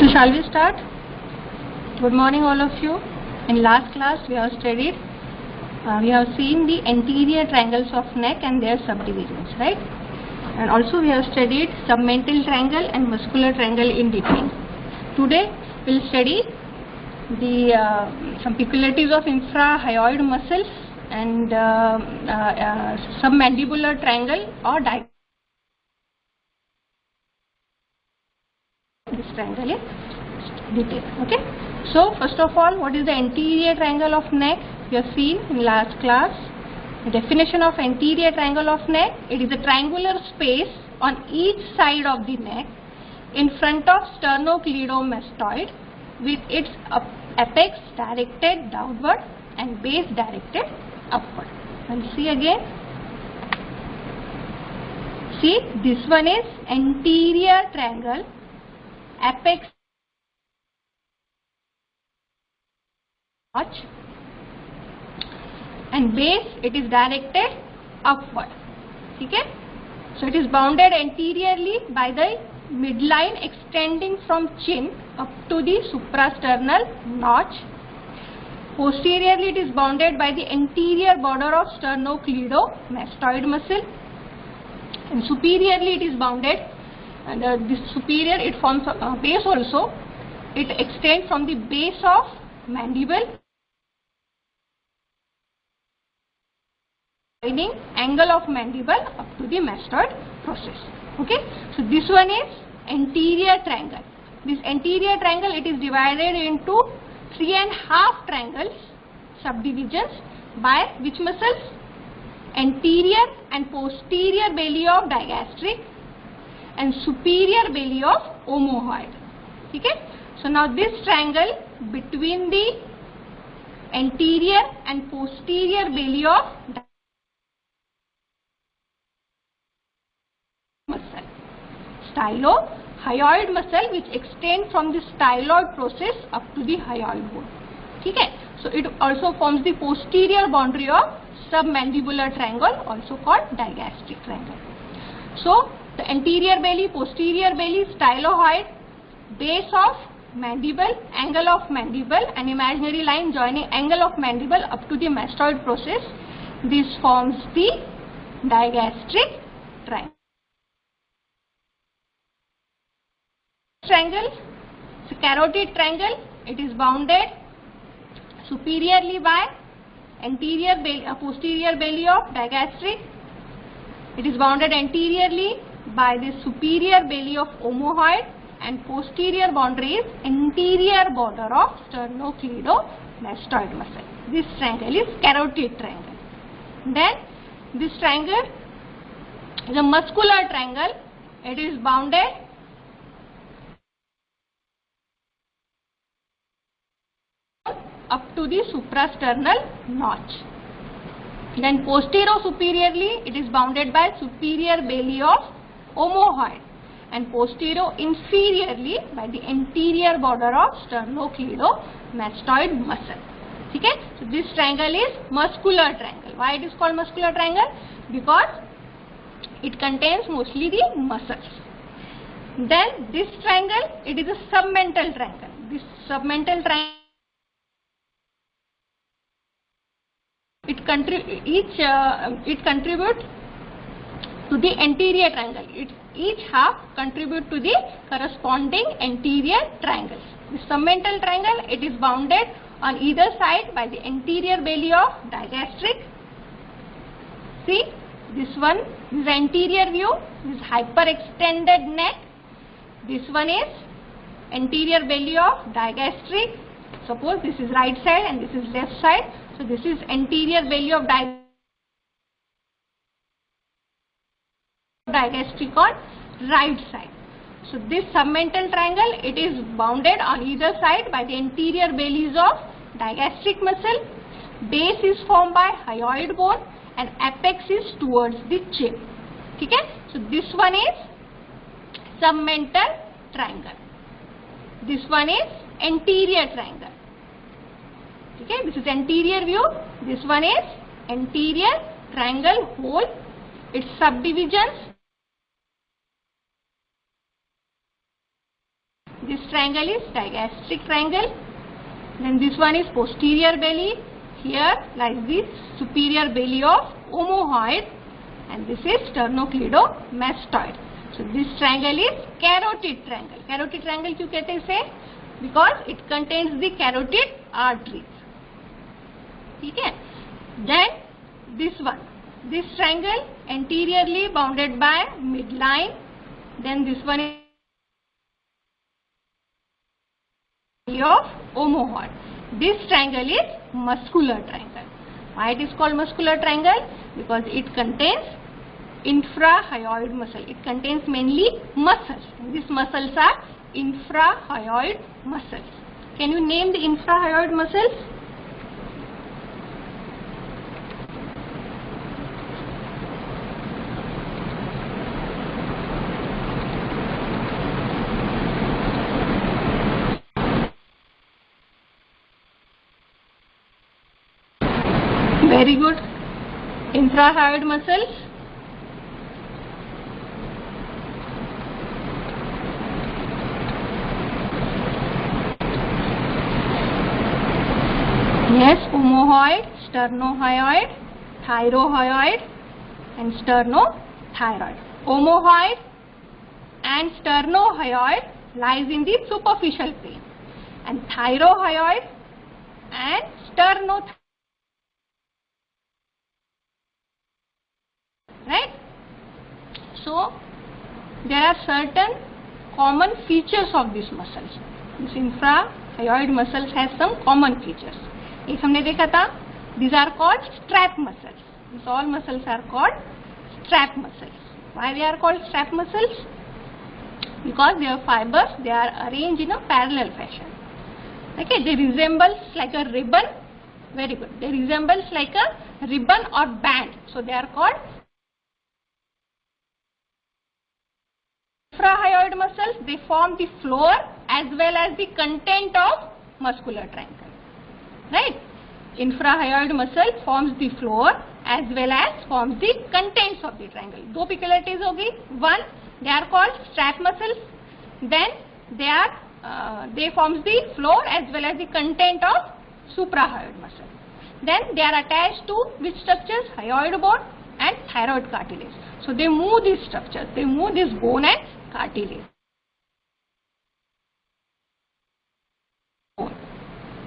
So shall we start? Good morning all of you. In last class we have studied, we have seen the anterior triangles of neck and their subdivisions, right? And also we have studied submental triangle and muscular triangle in detail. Today we will study the some peculiarities of infrahyoid muscles and submandibular triangle or this triangle in detail. Okay. So first of all, what is the anterior triangle of neck? We have seen in last class. The definition of anterior triangle of neck: it is a triangular space on each side of the neck in front of sternocleidomastoid with its apex directed downward and base directed upward. And see again. See, this one is anterior triangle, apex notch, and base it is directed upward. Okay? So it is bounded anteriorly by the midline extending from chin up to the suprasternal notch. Posteriorly it is bounded by the anterior border of sternocleidomastoid muscle, and superiorly it is bounded, and this superior it forms a base also. It extends from the base of mandible, joining angle of mandible up to the mastoid process. Okay, so this one is anterior triangle. This anterior triangle, it is divided into 3.5 triangles, subdivisions, by which muscles? Anterior and posterior belly of digastric and superior belly of omohyoid. Okay, so now this triangle between the anterior and posterior belly of muscle, stylohyoid muscle, which extend from the styloid process up to the hyoid bone. Okay, so it also forms the posterior boundary of submandibular triangle, also called digastric triangle. So the anterior belly, posterior belly, stylohyoid, base of mandible, angle of mandible, an imaginary line joining angle of mandible up to the mastoid process. This forms the digastric triangle. Triangle, it's a carotid triangle. It is bounded superiorly by anterior belly, posterior belly of digastric. It is bounded anteriorly by the superior belly of omohyoid, and posterior boundary is anterior border of sternocleidomastoid muscle. This triangle is carotid triangle. Then this triangle is a muscular triangle. It is bounded up to the suprasternal notch. Then posterior-superiorly it is bounded by superior belly of omohyoid, and posterior-inferiorly by the anterior border of sternocleidomastoid muscle. Okay? So this triangle is muscular triangle. Why it is called muscular triangle? Because it contains mostly the muscles. Then this triangle, it is a submental triangle. This submental triangle, it contributes to the anterior triangle. Each half contribute to the corresponding anterior triangles. The submental triangle, it is bounded on either side by the anterior belly of digastric. See, this one is anterior view, this is hyperextended neck. This one is anterior belly of digastric. Suppose this is right side and this is left side. So this is anterior belly of digastric on right side. So this submental triangle, it is bounded on either side by the anterior bellies of digastric muscle. Base is formed by hyoid bone and apex is towards the chin. Okay? So this one is submental triangle. This one is anterior triangle. Okay, this is anterior view. This one is anterior triangle whole. Its subdivisions. This triangle is digastric triangle. Then this one is posterior belly. Here lies the superior belly of omohyoid, and this is sternocleidomastoid. So this triangle is carotid triangle. Carotid triangle क्यों कहते हैं इसे? Because it contains the carotid arteries. ठीक है? Then this one, this triangle anteriorly bounded by midline. Then this one is of omohyoid. This triangle is muscular triangle. Why it is called muscular triangle? Because it contains infrahyoid muscle. It contains mainly muscles. These muscles are infrahyoid muscles. Can you name the infrahyoid muscles? Very good. Infrahyoid muscles. Yes, omohyoid, sternohyoid, thyrohyoid and sternothyroid. Omohyoid and sternohyoid lies in the superficial plane, and thyrohyoid and sternothyroid. Right? So there are certain common features of these muscles. This infrahyoid muscles has some common features. एक हमने देखा था, these are called strap muscles. These all muscles are called strap muscles. Why they are called strap muscles? Because their fibers, they are arranged in a parallel fashion. Okay, they resemble like a ribbon. Very good. They resemble like a ribbon or band. So they are called infrahyoid muscles. They form the floor as well as the content of muscular triangle. Right? Infrahyoid muscle forms the floor as well as forms the contents of the triangle. दो peculiarities होगी. One, they are called strap muscles. Then they forms the floor as well as the content of suprahyoid muscle. Then they are attached to which structures? Hyoid bone and thyroid cartilage. So they move these structures. They move this bone and cartilage.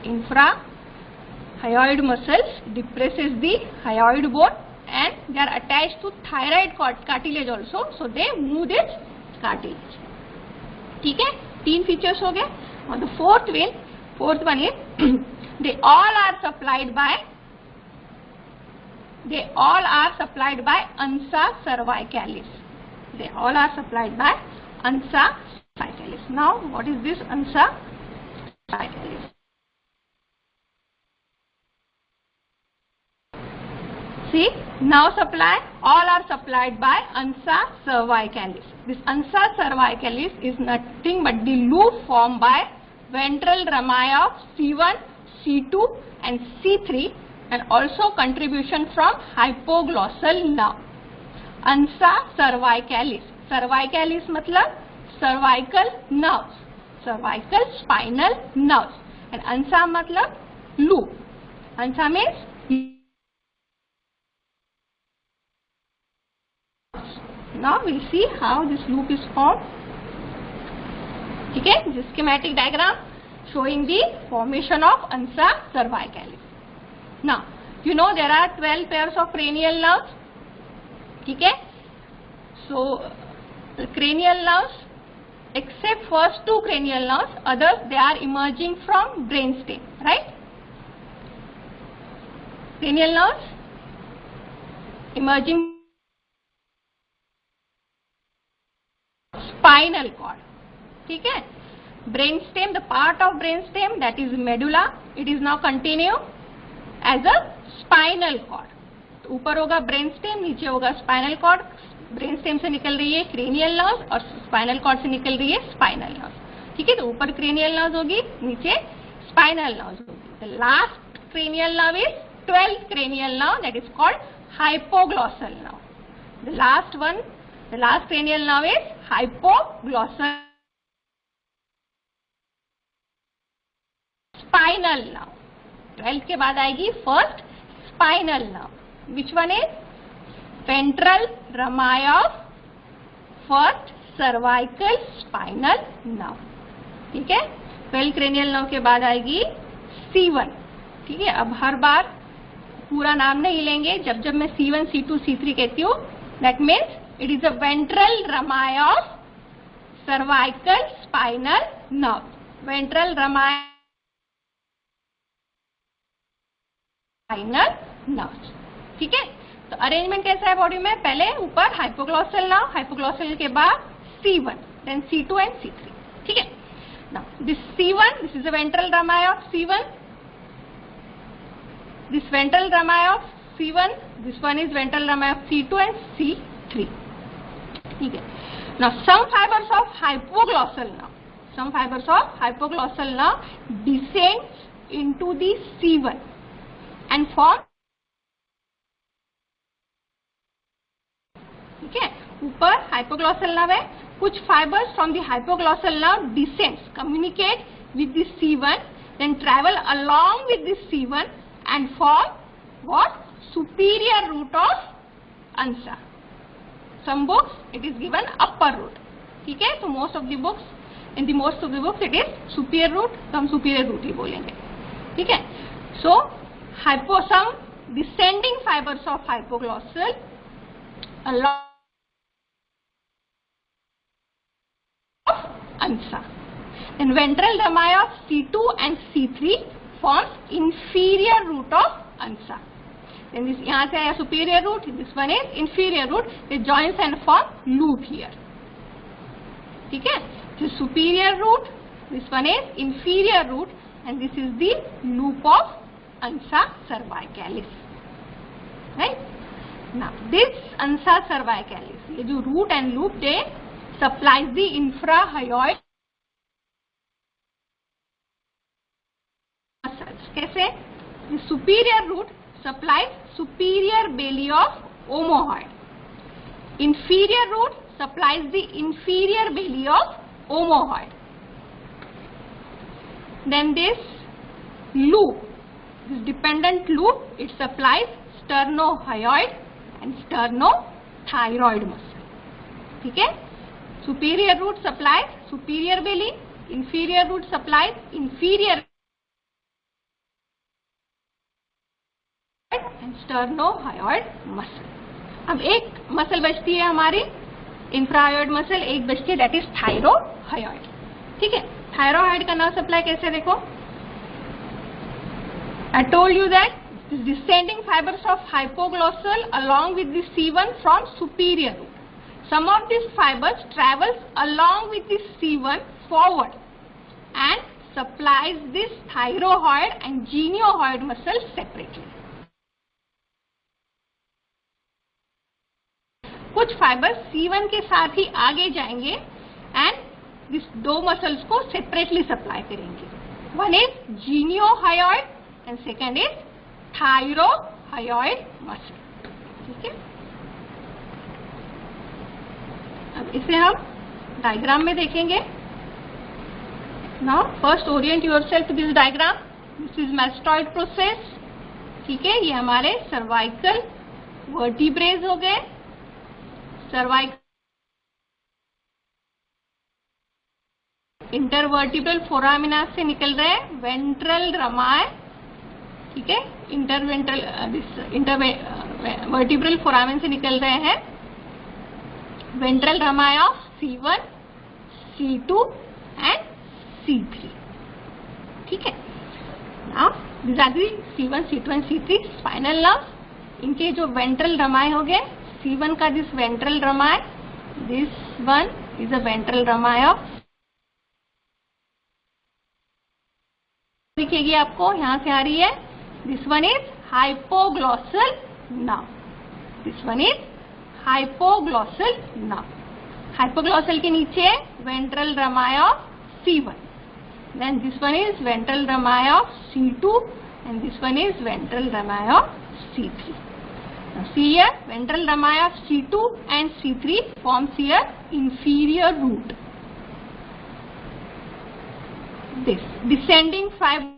Infrahyoid muscles depresses the hyoid bone and they are attached to thyroid cartilage also. So they move this cartilage. ठीक है? तीन features हो गए. और the fourth one is they all are supplied by ansa cervicalis. They all are supplied by ansa cervicalis. Now what is this ansa cervicalis? See, now all are supplied by ansa cervicalis. This ansa cervicalis is nothing but the loop formed by ventral rami of C1, C2 and C3 and also contribution from hypoglossal nerve. Ansa cervicalis. Cervicalis मतलब cervical nerves, cervical spinal nerves, and ansa मतलब loop. Ansa means. Now we'll see how this loop is formed. Okay, this schematic diagram showing the formation of ansa cervicalis. Now, you know there are 12 pairs of cranial nerves. Okay, so the cranial nerves, except first two cranial nerves, others they are emerging from brainstem, right? Cranial nerves emerging spinal cord. ठीक है? Brainstem, the part of brainstem that is medulla, it is now continue as a spinal cord. तो ऊपर होगा brainstem, नीचे होगा spinal cord. Brainstem से निकल रही है cranial nerves और spinal cord से निकल रही है spinal nerves. ठीक है? तो ऊपर cranial nerves होगी, नीचे spinal nerves होगी. The last cranial nerve is 12th cranial nerve, that is called hypoglossal nerve. The last cranial nerve is hypoglossal spinal nerve. 12th के बाद आएगी first spinal nerve. Which one is ventral rami of first cervical spinal nerve. ठीक है. 12th cranial nerve के बाद आएगी C1. ठीक है. अब हर बार पूरा नाम नहीं लेंगे. जब जब मैं C1, C2, C3 कहती हूँ, that means it is a ventral rami of cervical spinal nerve. Ventral Ramai spinal nerve. ठीक है. तो अरेंजमेंट कैसा है बॉडी में? पहले ऊपर हाइपोग्लॉसल नर्व, हाइपोग्लॉसल के बाद C1, then C2 and C3. ठीक है. Now this C1, this is the ventral rami of C1. This ventral rami of C1, this one is ventral rami of C2 and C3. ठीक है. Now some fibers of hypoglossal nerve, some fibers of hypoglossal nerve descends into the C1 and form. ठीक है. ऊपर hypoglossal nerve है. कुछ fibers from the hypoglossal nerve descends, communicate with the C1, then travel along with the C1 and form what? Superior root of ANSA. Some books it is given upper root. ठीक है. So most of the books, in the most of the books it is superior root. तो हम superior root ही बोलेंगे. ठीक है. So some descending fibers of hypoglossal along of ANSA. Then ventral rami of C2 and C3 forms inferior root of ANSA. Then this यहाँ से आया superior root, this one is inferior root. It joins and form loop here. ठीक है. This superior root, this one is inferior root, and this is the loop of ANSA cervicalis. Right? Now this ANSA cervicalis, ये जो root and loop they supplies the infrahyoid muscles. कैसे? The superior root supplies superior belly of omohyoid. Inferior root supplies the inferior belly of omohyoid. Then this loop, this dependent loop, it supplies sternohyoid and sternothyroid muscle. ठीक है. Superior root supplies superior belly, inferior root supplies inferior and sternohyoid muscle. अब एक muscle बचती है हमारी इंफ्राहयोइड muscle, एक बचती है दैट इज थायरोहयोइड. ठीक है. थायरोहयोइड का नर्व सप्लाई कैसे देखो? I told you that the descending fibers of hypoglossal along with the C1 from superior root. Some of these fibers travels along with the C1 forward and supplies this thyroid and geniohyoid muscles separately. कुछ fibres C1 के साथ ही आगे जाएंगे and इस दो muscles को separately supply करेंगे. One is geniohyoid and second is thyrohyoid muscle. ठीक है. अब इसे हम डायग्राम में देखेंगे. Now first orient yourself to this diagram. This is mastoid process. ठीक है. ये हमारे सर्वाइकल वर्टिब्रेज हो गए. सर्वाइकल इंटरवर्टिब्रल फोरामिना से निकल रहे हैं वेंट्रल रमाई. ठीक है. इंटरवर्टिब्रल फोरामिन से निकल रहे हैं ventral rami of C1, C2 and C3. ठीक है. Now this are the C1, C2 and C3 spinal nerves. इनके जो वेंट्रल रमाई हो गए, C1 का this ventral rami, this one is a ventral rami of, दिखेगी आपको, यहां से आ रही है. This one is hypoglossal nerve. This one is hypoglossal nerve. Hypoglossal के नीचे ventral rami of C1. Then this one is ventral rami of C2 and this one is ventral rami of C3. Now see here, ventral rami of C2 and C3 forms here inferior root. This descending fiber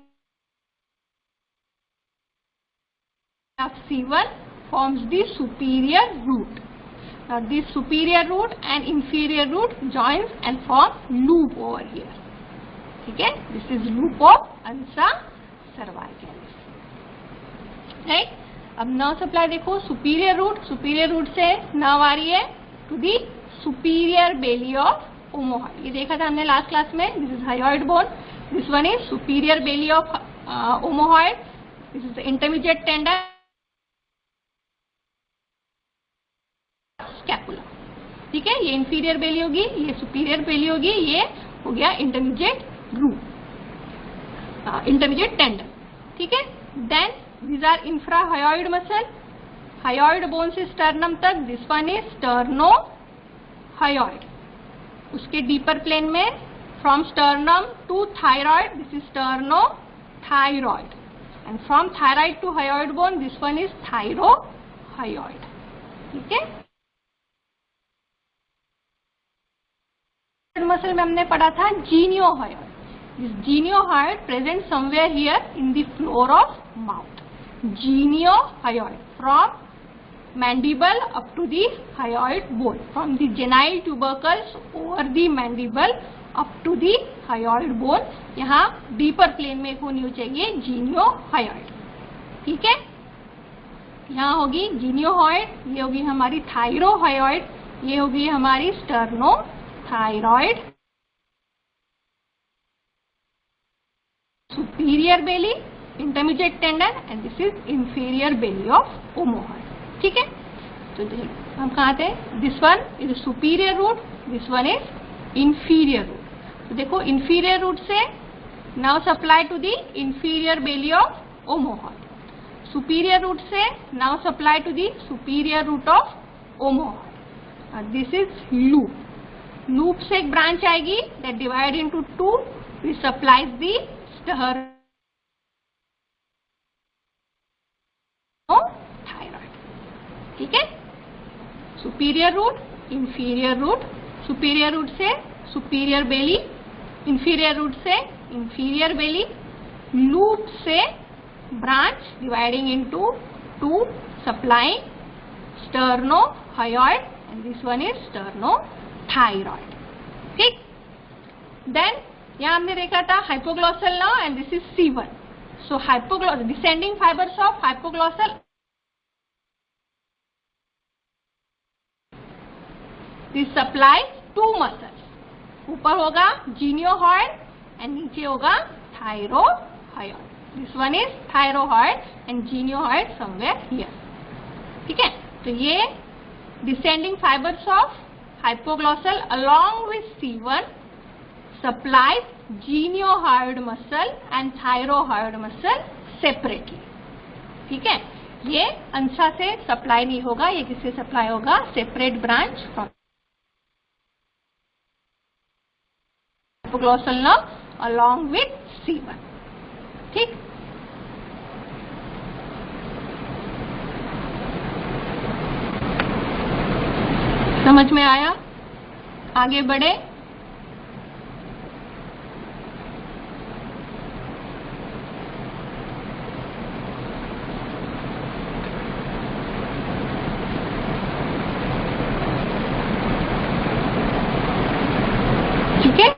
of C1 forms the superior root. Now this superior root and inferior root joins and form loop over here. ठीक है, this is loop of ansa cervicalis. Right? अब nerve supply देखो, superior root से nerve आ रही है to the superior belly of omohyoid. ये देखा था हमने last class में. This is hyoid bone. This one is superior belly of omohyoid. This is the intermediate tendon. Scapula. ठीक है, ये इंफीरियर बेली होगी, ये सुपीरियर बेली होगी, ये हो गया इंटरमीडिएट रूट, इंटरमीडिएट टेंडन. ठीक है, then these are infrahyoid muscle, hyoid bone से स्टर्नम तक. This one is sternohyoid. उसके डीपर प्लेन में from sternum to thyroid, this is sternothyroid. And from thyroid to hyoid bone, this one is thyrohyoid. ठीक है, muscle में हमने पढ़ा था geniohyoid. This geniohyoid present somewhere here in the floor of mouth. Geniohyoid from mandible up to the hyoid bone, from the genyl tubercles over the mandible up to the hyoid bone. यहाँ deeper plane में होनी चाहिए जीनियोहायोइड. ठीक है, यहाँ होगी जीनियोहायोइड, ये होगी हमारी थायरोहायोइड, ये होगी हमारी sternothyroid. Superior belly, intermediate tendon, and this is inferior belly of omohyoid. ठीक है, तो हम कहा थे this one is superior root, this one is inferior root. तो देखो इंफीरियर रूट से now supply to the inferior belly of omohyoid. Superior root से now supply to the superior root of omohyoid. This is loop. Loop से एक branch आएगी that divide into two, which supplies the sternothyroid. ठीक है, superior root, inferior root, superior root से superior belly, inferior root से inferior belly, loop से branch dividing into two, supplying sternohyoid, and this one is sternothyroid. ठीक, then यहाँ हमने देखा था hypoglossal nerve, and this is C1. So hypogloss descending fibres of hypoglossal, this supply to muscles. ऊपर होगा geniohyoid and नीचे होगा thyrohyoid. This one is thyrohyoid and geniohyoid somewhere here. ठीक है, तो ये descending fibres of hypoglossal along with C1 supply geniohyoid muscle and thyrohyoid muscle separately. ठीक है, ये अंसा से सप्लाई नहीं होगा, ये किससे सप्लाई होगा? Separate branch from hypoglossal nerve along with C1. ठीक, समझ में आया? आगे बढ़े. ठीक है,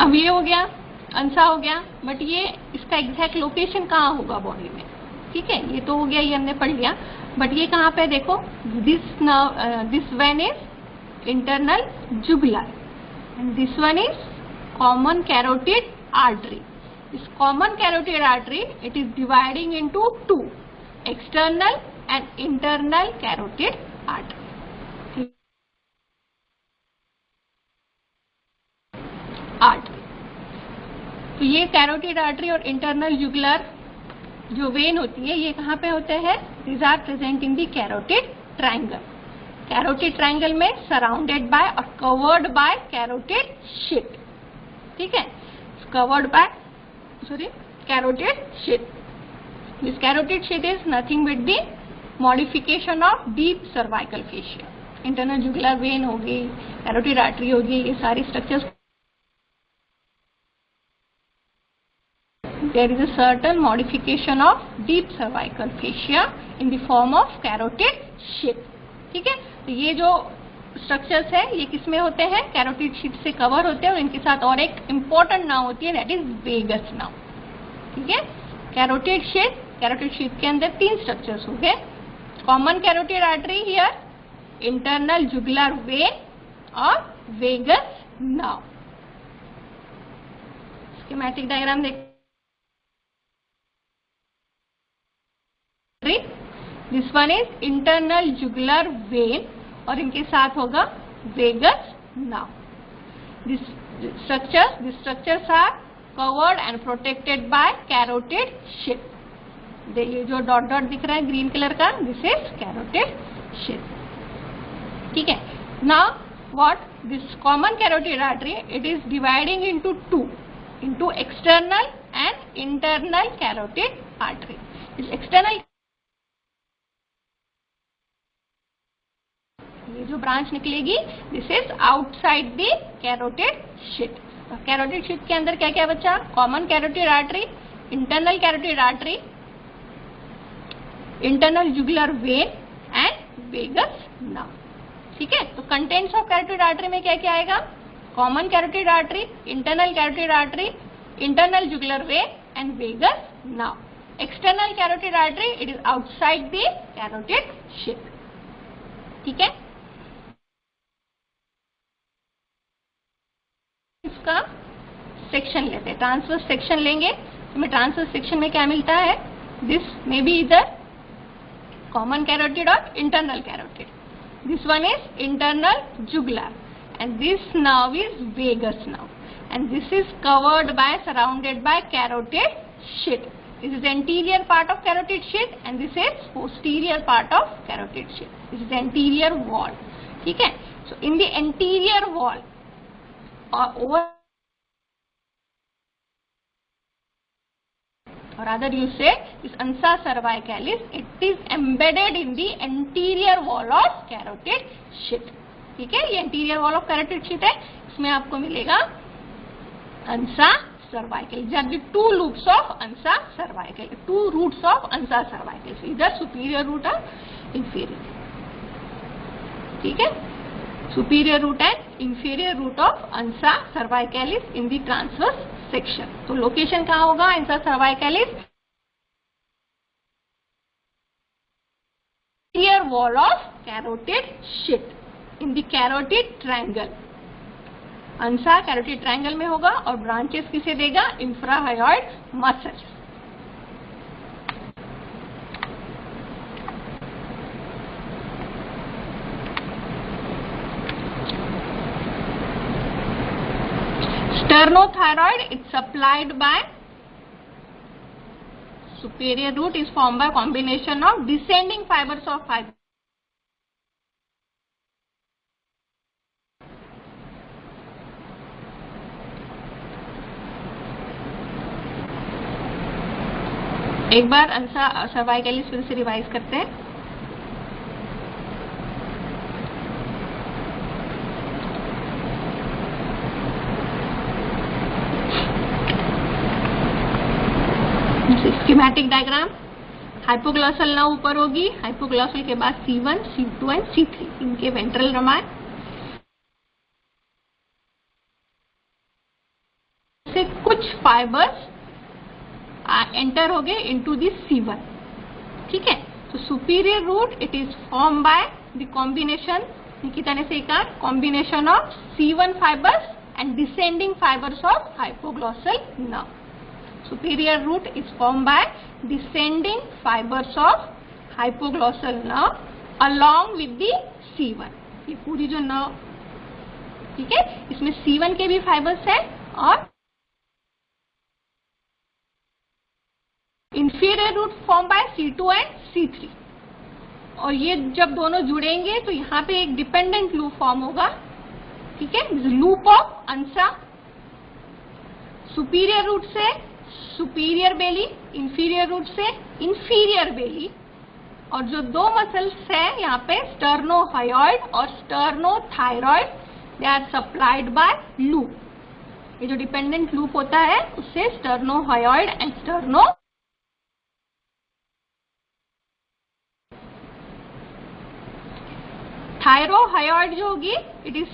अब ये हो गया, अंसा हो गया, बट ये इसका एग्जैक्ट लोकेशन कहाँ होगा बॉडी में? ठीक है, ये तो हो गया, ये हमने पढ़ लिया, बट ये कहाँ पे? देखो this vein is internal jugular and this one is common carotid artery. इस common carotid artery it is dividing into two, external and internal carotid artery. तो ये कैरोटिड आर्टरी और इंटरनल जुगुलर जो वेन होती है, ये कहाँ पे होते हैं? These are present in the carotid triangle. Carotid triangle में सराउंडेड बाय और कवर्ड बाय कैरोटिड शीट. ठीक है, covered by carotid sheath. This carotid sheet is nothing with the modification of deep cervical fascia. Internal jugular when होगी, carotid artery होगी, ये सारी structures there is a certain modification of deep cervical fascia in the form of carotid sheath. ठीक है, तो ये जो structures है ये किसमें होते हैं, कैरोटिड शीथ से कवर होते हैं और इनके साथ और एक इंपॉर्टेंट नाम होती है, दैट इज वेगस नाउ. ठीक है, कैरोटिड शीथ के अंदर 3 स्ट्रक्चर्स हो गए. Common carotid artery here, internal jugular vein और वेगस नाउ. स्कीमेटिक डायग्राम देख. This one is internal jugular vein और इनके साथ होगा vagus nerve. This structures are covered and protected by carotid sheath. ये जो डॉट डॉट दिख रहा है ग्रीन कलर का, दिस इज कैरोटिड शीथ. ठीक है, now what this common carotid artery, it is dividing into 2, into external and internal carotid artery. इस external ये जो ब्रांच निकलेगी, this is outside the carotid sheath. Carotid sheath के अंदर क्या क्या बचा, common carotid artery, internal carotid artery, internal jugular vein and vagus nerve. ठीक है, तो कंटेंट्स ऑफ कैरोटिड आर्टरी में क्या क्या आएगा, common carotid artery, internal carotid artery, internal jugular vein and vagus nerve. External carotid artery, it is outside the carotid sheath. ठीक है, इसका सेक्शन लेते हैं, ट्रांसवर्स सेक्शन लेंगे. हमें ट्रांसवर्स सेक्शन में क्या मिलता है, दिस मे बी इधर कॉमन कैरोटिड और internal carotid. This one is internal jugular and this nerve is vagus nerve, and this is covered by, surrounded by carotid sheath. This is the anterior part of carotid sheath and this is posterior part of carotid sheath. This is the anterior wall. ठीक है, so in the anterior wall over, or rather you say this ansa cervicalis, it is embedded in the anterior wall of carotid sheath. ठीक है, ये anterior wall of carotid sheath है, इसमें आपको मिलेगा ansa cervical. जब 2 loops of ansa cervical, 2 roots of ansa cervical, इधर superior root और इंफीरियर. ठीक है, superior root and inferior root of ansa cervicalis in the transverse section. तो लोकेशन कहाँ होगा ansa cervicalis, interior wall of carotid sheath in the carotid triangle. Ansa carotid triangle में होगा और ब्रांचेस किसे देगा, इंफ्राहायोइड muscles. Sternothyroid, it's supplied by superior root, is formed by combination of descending fibers of fiber. एक बार अंसा सर्वाइकलिस फिर से revise करते हैं. स्कीमेटिक डायग्राम, हाइपोग्लॉसल नर्व ऊपर होगी, हाइपोग्लॉसल के बाद C1, C2 एंड C3 इनके वेंट्रल रमाए से कुछ फाइबर्स एंटर हो गए इनटू दिस C1. ठीक है, तो superior root it is form by the combination, Nikita से एक combination of C1 fibres and descending fibres of hypoglossal nerve. Superior root is form by descending fibres of hypoglossal nerve along with the C1. ये पूरी जो nerve, ठीक है, इसमें C1 के भी फाइबर्स है और inferior root form by C2 and C3. और ये जब दोनों जुड़ेंगे तो यहाँ पे एक डिपेंडेंट लूप फॉर्म होगा. ठीक है, loop of ansa, superior root से सुपीरियर बेली, इंफीरियर रूट से इंफीरियर बेली और जो दो मसल्स है यहाँ पे स्टर्नोहायोइड और sternothyroid, they are supplied by loop. ये जो डिपेंडेंट लूप होता है उससे स्टर्नोहायोइड एंड थायरोहायोइड जो होगी, it is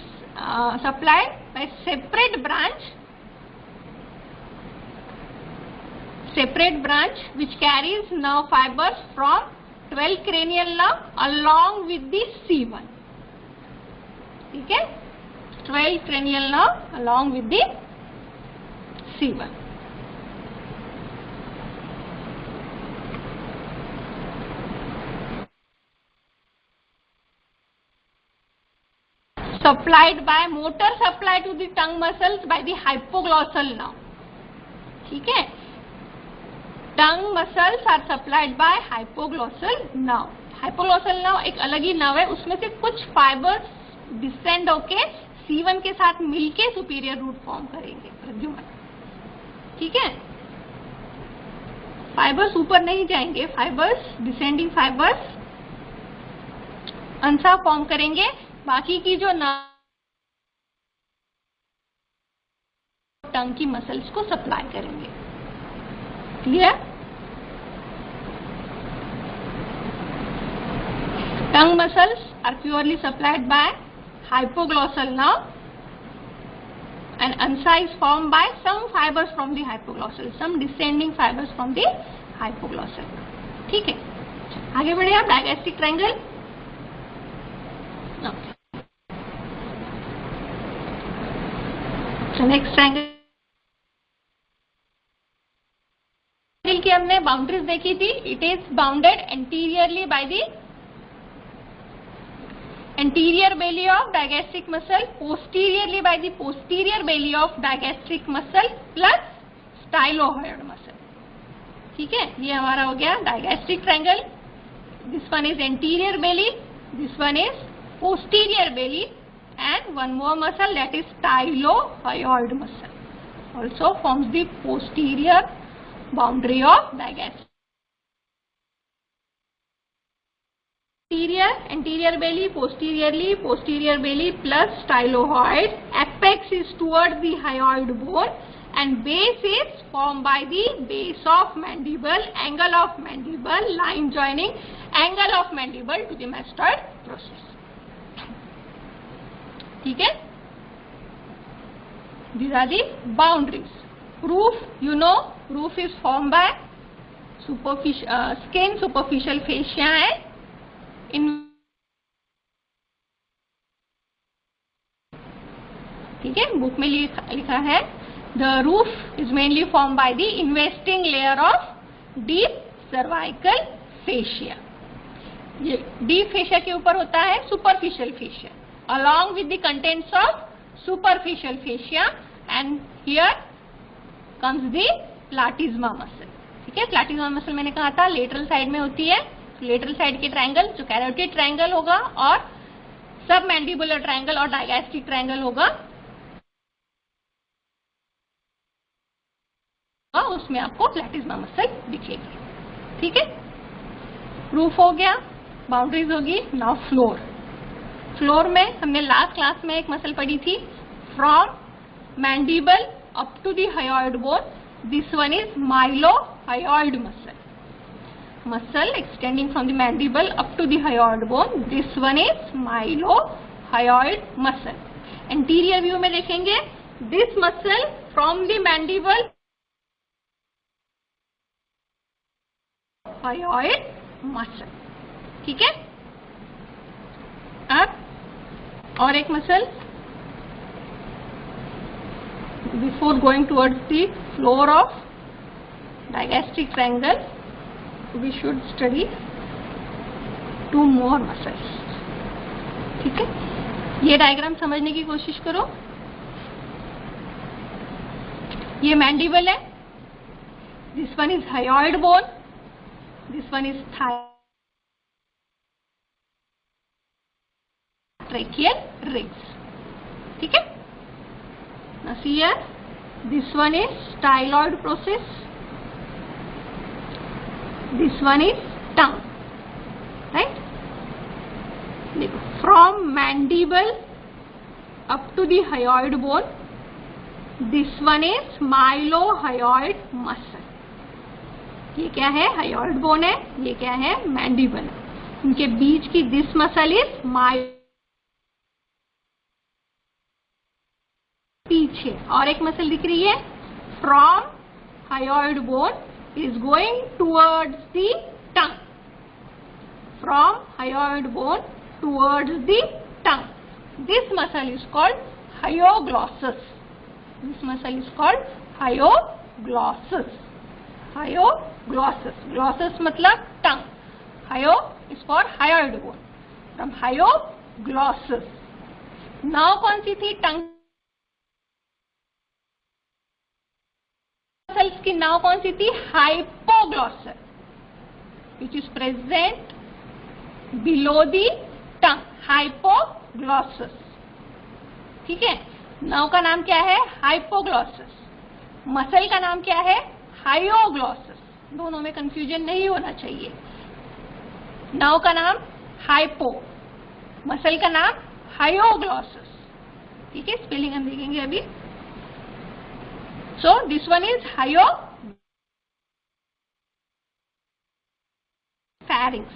supplied by separate branch which carries nerve fibers from 12 cranial nerve along with the C1. ठीक है, 12 cranial nerve along with the C1. Supplied by motor supply to the tongue muscles by the hypoglossal nerve. ठीक है, tongue muscles are supplied by hypoglossal nerve. Hypoglossal nerve एक अलग ही nerve है, उसमें से कुछ फाइबर्स डिसेंड होके C1 के साथ मिलके सुपीरियर रूट फॉर्म करेंगे प्रद्युमन। ठीक है, फाइबर्स ऊपर नहीं जाएंगे, फाइबर्स डिसेंडिंग फाइबर्स अंसा फॉर्म करेंगे, बाकी की जो टंग की मसल्स को सप्लाई करेंगे। Clear? Tongue muscles are purely supplied by hypoglossal nerve and ansa is formed by some fibers from the hypoglossal, some descending fibers from the hypoglossal. ठीक है, आगे बढ़े आप। डायगैस्ट्रिक ट्रायंगल, नेक्स्ट ट्रायंगल की हमने boundaries देखी थी। It is bounded anteriorly by the anterior belly of digastric muscle, posteriorly by the posterior belly of digastric muscle plus stylohyoid muscle. ठीक है, ये हमारा हो गया digastric triangle. This one is anterior belly, this one is posterior belly, and one more muscle, that is stylohyoid muscle, also forms the posterior boundary of digastric. Anterior belly, posterior belly plus stylohyoid. Apex is towards the hyoid bone and base is formed by the base of mandible, angle of mandible, line joining angle of mandible to the mastoid process. ठीक है, these are the boundaries. Roof, you know, roof is formed by skin, superficial fascia है। ठीक है, book में लिखा है the roof is mainly form by the investing layer of deep cervical fascia. ये deep fascia के ऊपर होता है superficial fascia, along with the contents of superficial fascia, and here comes the platysma muscle. ठीक है, प्लाटिज्मा मसल मैंने कहा था लेटरल साइड में होती है। लेटरल साइड के ट्रायंगल जो कैरोटिड ट्रायंगल होगा और सब मैंडिबुलर ट्रायंगल और डायगैस्ट्रिक ट्रायंगल होगा, उसमें आपको प्लैटिज्मा मसल दिखेगी। ठीक है, रूफ हो गया, बाउंड्रीज होगी। Now floor. फ्लोर में हमने लास्ट क्लास में एक मसल पढ़ी थी, from mandible up to the hyoid bone, this one is mylohyoid muscle. Muscle extending from the mandible up to the hyoid bone, this one is mylohyoid muscle. Anterior view में देखेंगे, this muscle from the mandible hyoid muscle. ठीक है, अब और एक muscle, before going towards the floor of digastric triangle, we should study two more muscles. ठीक है, ये डायग्राम समझने की कोशिश करो। ये मैंडिबल है, this one is hyoid bone, this one is tracheal rings. ठीक है, now see here, this one is styloid process, this one is tongue. देखो, from mandible up to the hyoid bone, this one is mylohyoid muscle. ये क्या है? Hyoid bone है। ये क्या है? मैंडिबल। इनके बीच की दिस मसल इज पीछे और एक मसल दिख रही है, from hyoid bone is going towards the tongue, from hyoid bone towards the tongue. This muscle is called hyoglossus. This muscle is called hyoglossus. Hyoglossus, glossus मतलब tongue, hyo is for hyoid bone, from hyoglossus. Now कौन सी थी? टंग muscles की नाव कौन सी थी? Hypoglossus, which is present below the tongue, hypoglossus. ठीक है, नाव का नाम क्या है? हाइपोग्लॉसस। मसल का नाम क्या है? हायोग्लॉसस। दोनों में कंफ्यूजन नहीं होना चाहिए। नाव का नाम हाइपो, मसल का नाम हायोग्लॉसस। ठीक है, स्पेलिंग हम देखेंगे अभी। So this one is pharynx.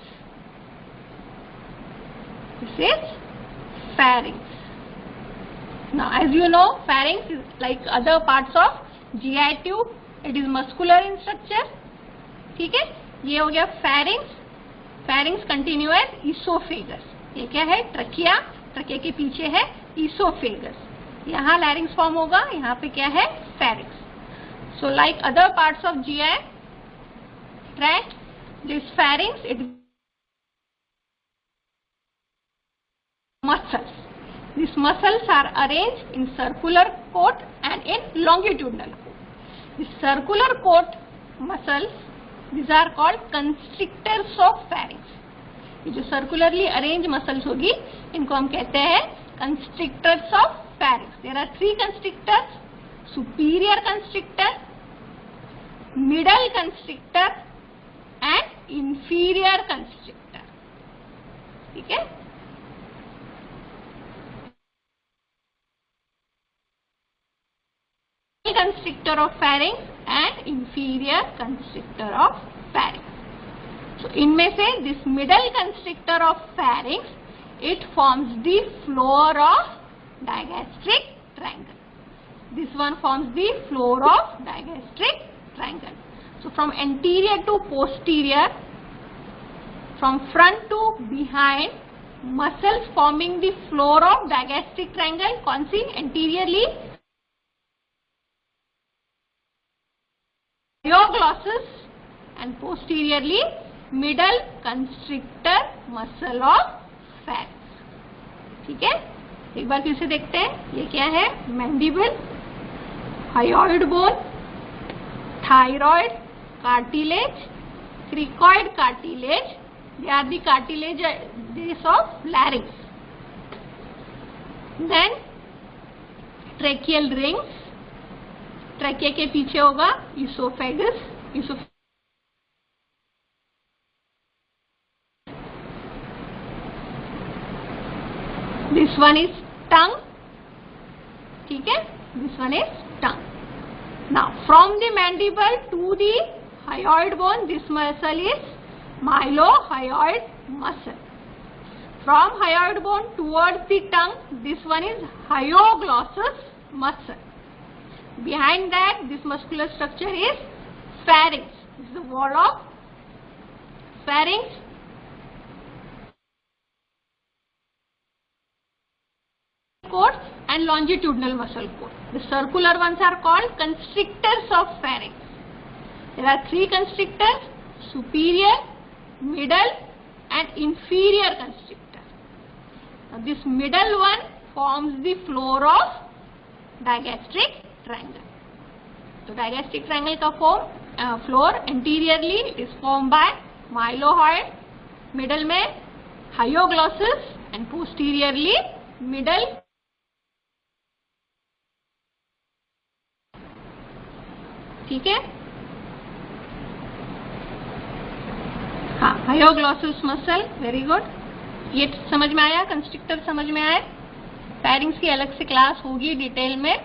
This is pharynx. Now, as you know, pharynx is like other parts of GI tube. It is muscular in structure. ठीक है, ये हो गया pharynx. Pharynx continue as esophagus. ये क्या है? ट्रकिया, ट्रकिया के पीछे है esophagus. यहाँ larynx फॉर्म होगा, यहाँ पे क्या है? pharynx. So like other parts of GI tract, this pharynx, it muscles. These muscles are arranged in circular coat and in longitudinal coat. These circular coat muscles, these are called constrictors of pharynx. ये जो circularly arranged muscles होगी, इनको हम कहते हैं constrictors of pharynx. There are three constrictors: superior constrictor, middle constrictor and inferior constrictor. ठीक है, constrictor of pharynx and inferior constrictor of pharynx. So इनमें से this middle constrictor of pharynx, it forms the floor of digastric triangle. This one forms the floor of digastric triangle. So from anterior to posterior, from front to behind, muscles forming the floor of digastric triangle. कौन सी? anteriorly hayoglossus and posteriorly middle constrictor muscle of pharynx. ठीक है, एक बार फिर से देखते हैं। ये क्या है? Mandible, hyoid bone, thyroid, cartilage, cricoid cartilage. They are the cartilages of larynx. Then tracheal rings. Trachea के पीछे होगा esophagus. This one is tongue. ठीक है, this one is tongue. Now from the mandible to the hyoid bone, this muscle is mylohyoid muscle. From hyoid bone towards the tongue, this one is hyoglossus muscle. Behind that, this muscular structure is pharynx. This is the wall of pharynx. Cord and longitudinal muscle cord. The circular ones are called constrictors of pharynx. There are three constrictors: superior, middle and inferior constrictor. Now this middle one forms the floor of digastric triangle. So digastric triangle का floor anteriorly is formed by mylohyoid, middle में hyoglossus and posteriorly middle. ठीक है, हाँ, hyoglossus muscle, very good. ये समझ में आया, constrictor समझ में आया। फेरिंग्स की अलग से क्लास होगी डिटेल में।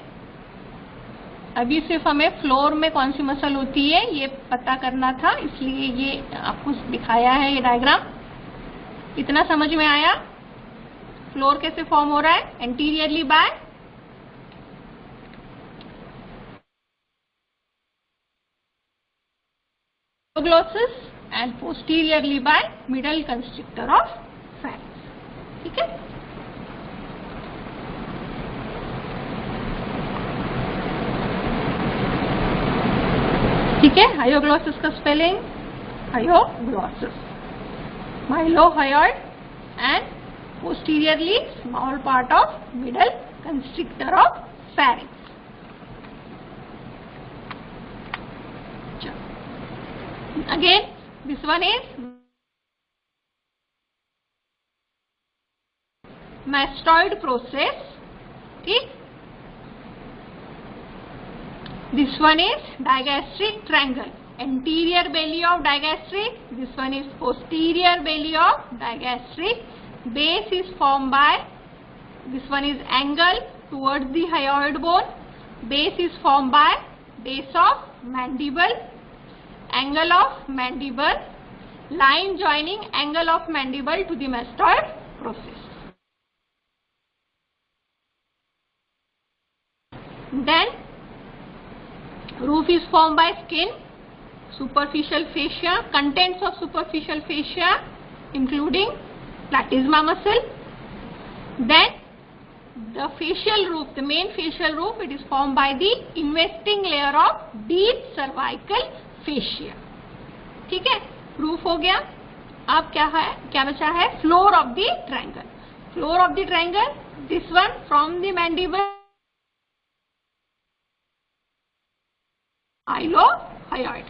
अभी सिर्फ हमें फ्लोर में कौन सी मसल होती है ये पता करना था, इसलिए ये आपको दिखाया है ये डायग्राम। इतना समझ में आया? फ्लोर कैसे फॉर्म हो रहा है? Anteriorly by glossus and posteriorly by middle constrictor of pharynx. ठीक है, ठीक है। हायोग्लोसिस का spelling hyoglossus, mylohyoid and posteriorly small part of middle constrictor of pharynx. Again, this one is mastoid process. Okay. This one is digastric triangle. Anterior belly of digastric. This one is posterior belly of digastric. Base is formed by, this one is angle towards the hyoid bone. Base is formed by base of mandible, angle of mandible, line joining angle of mandible to the mastoid process. Then roof is formed by skin, superficial fascia, contents of superficial fascia including platysma muscle. Then the facial roof, the main facial roof, it is formed by the investing layer of deep cervical fascia. ठीक है, roof हो गया। अब क्या है, क्या बचा है? Floor of the triangle. Floor of the triangle, this one from the mandible mylohyoid,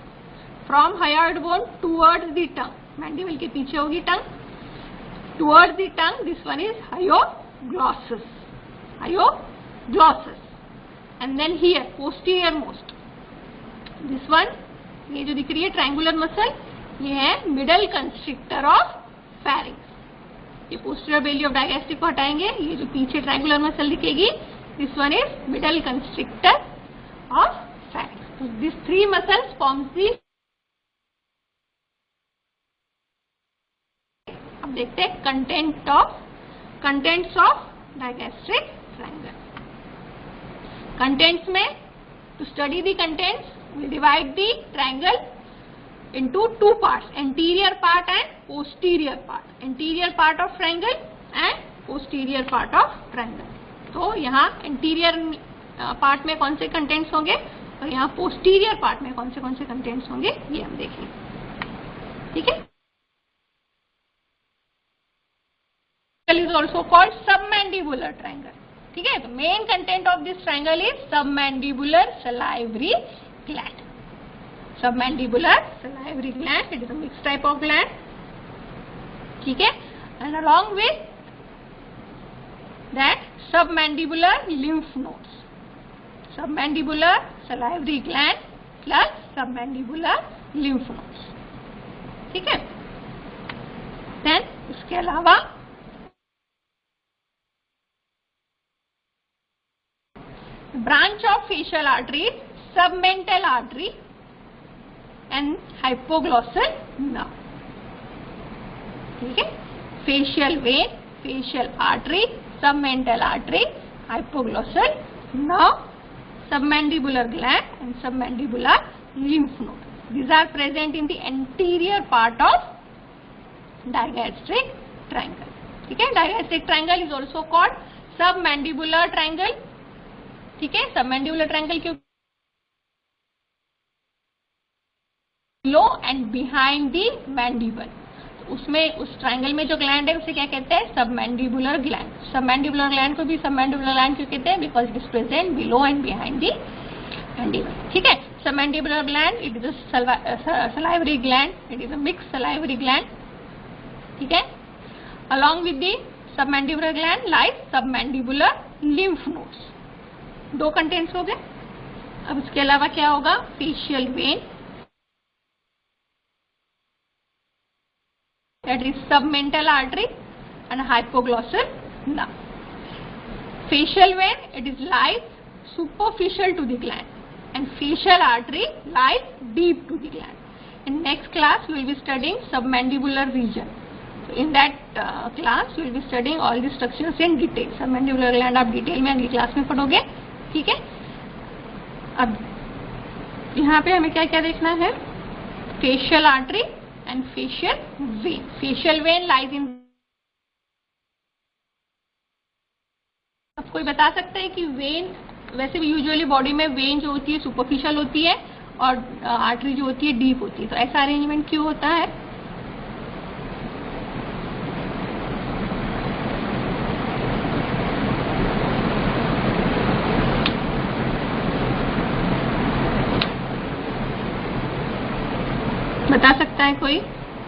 from hyoid bone towards the tongue, mandible के पीछे होगी टंग, towards the tongue, this one is hyoglossus, and then here posterior most, this one, ये जो दिख रही है triangular muscle, ये है मिडल कंस्ट्रिक्टर ऑफ फेरिंग्स। ये पोस्टीरियर बेली ऑफ डायगैस्ट्रिक को हटाएंगे, ये जो पीछे ट्रायंगुलर मसल दिखेगी, this one is middle constrictor of pharynx. तो this three muscles forms the. अब देखते हैं contents of digastric triangle. Contents में, to study the contents we divide the triangle into two parts, anterior part and posterior part, anterior part of triangle and posterior part of triangle. तो यहाँ anterior part में कौन से contents होंगे और यहाँ posterior part में कौन से कंटेंट्स होंगे, ये हम देखेंगे। ठीक है, is also called submandibular triangle. ठीक है, तो main content of this triangle is submandibular salivary gland. Submandibular salivary gland, it is a mixed type of gland. ठीक है, and along with that submandibular lymph nodes, submandibular salivary gland plus submandibular lymph nodes. ठीक है, then इसके अलावा branch of facial arteries, submental artery and hypoglossal nerve. ठीक है, facial vein, facial artery, submental artery, hypoglossal nerve, submandibular gland and submandibular lymph node. These are present in the anterior part of digastric triangle. ठीक है, digastric triangle is also called submandibular triangle. ठीक है, submandibular triangle क्यों? लो and behind the mandible, उसमें उस triangle में जो gland है उसे क्या कहते हैं? Submandibular gland. सबमैंडिबुलर ग्लैंड को भी सबमैंडिबुलर ग्लैंड क्यों कहते हैं? Because it is present below and behind the mandible. ठीक है, submandibular gland, it is a salivary gland, it is a mix salivary gland. ठीक है, along with the submandibular gland lies submandibular lymph nodes. दो contents हो गए। अब इसके अलावा क्या होगा? Facial vein, that is submental artery and hypoglossal nerve. Facial vein, it is lies superficial to the gland, and facial artery lies deep to the gland. In next class we will be studying submandibular region. So in that class we will be studying all the structures in detail. Submandibular gland आप detail में अगली class में पढ़ोगे, ठीक है। अब यहाँ पे हमें क्या क्या देखना है, facial artery and facial vein. Facial vein lies in, अब कोई बता सकता है कि वेन, वैसे भी यूजुअली बॉडी में वेन जो होती है सुपरफिशियल होती है और आर्टरी जो होती है डीप होती है, तो ऐसा अरेंजमेंट क्यों होता है? बता सकता है कोई?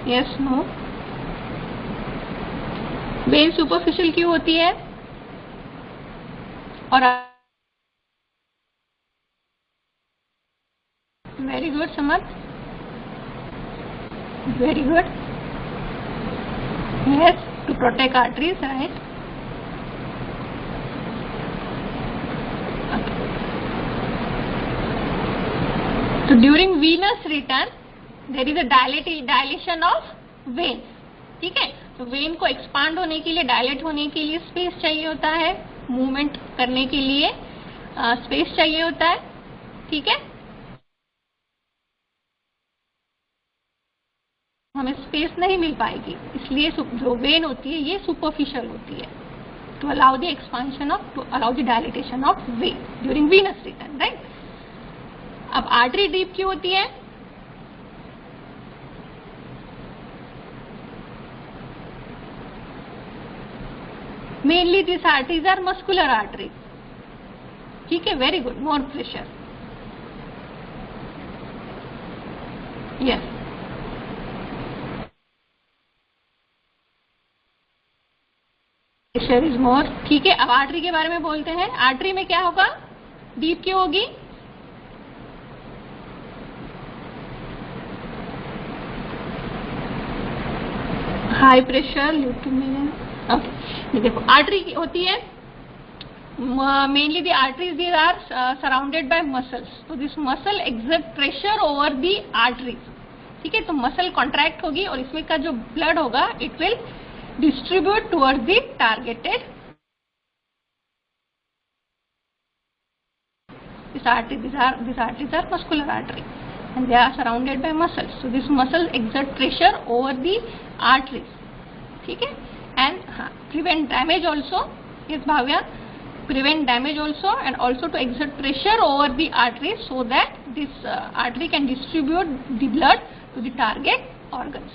Yes, no? वेन सुपरफिशियल क्यों होती है और वेरी गुड समझ, very good. Yes, to protect arteries, right. So during venous return there is a dilation of vein. ठीक है, तो वेन को एक्सपांड होने के लिए, डायलेट होने के लिए स्पेस चाहिए होता है, मूवमेंट करने के लिए स्पेस चाहिए होता है, ठीक है. हमें स्पेस नहीं मिल पाएगी, इसलिए जो वेन होती है ये सुपरफिशियल होती है, to allow the expansion of, to allow the dilatation of vein during venous return, right. अब आर्टरी डीप क्यों होती है? Mainly this arteries are muscular arteries, ठीक है. Very good, more pressure. Yes, pressure is more, ठीक है. अब artery के बारे में बोलते हैं. आर्टरी में क्या होगा? डीप क्यों होगी? High pressure, leukemia. ओके, देखो आर्टरी होती है mainly the arteries, these are surrounded by muscles. तो this muscle exert pressure over the arteries, ठीक है. तो मसल कॉन्ट्रैक्ट होगी और इसमें का जो ब्लड होगा it will distribute towards the targeted. This arteries are muscular artery and they are surrounded by muscles. So this muscle exert pressure over the arteries, ठीक है. And prevent damage also. Yes, Bhavya, prevent damage also, and also to exert pressure over the arteries so that this artery can distribute the blood to the target organs,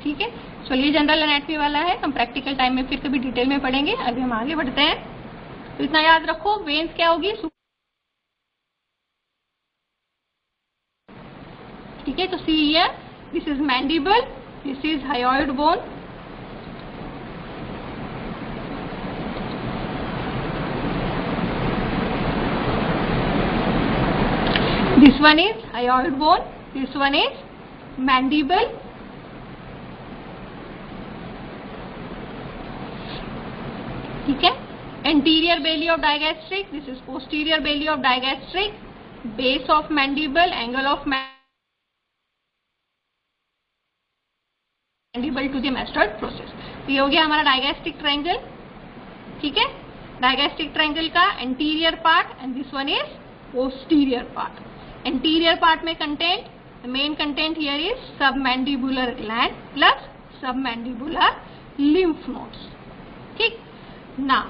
ठीक है. चलिए, general anatomy वाला है, हम practical time में फिर कभी detail में पढ़ेंगे. अभी हम आगे बढ़ते हैं. तो इतना याद रखो, वेन्स क्या होगी? ठीक है. तो see here, this is mandible, this is hyoid bone, this one is hyoid bone, this one is mandible, ठीक है. anterior belly of digastric, this is posterior belly of digastric, base of mandible, angle of mandible to the mastoid process. तो ये हो गया हमारा digastric triangle, ठीक है. Digastric triangle का anterior part and this one is posterior part. Anterior part में content, the main content here is submandibular gland plus submandibular lymph nodes, ठीक. Now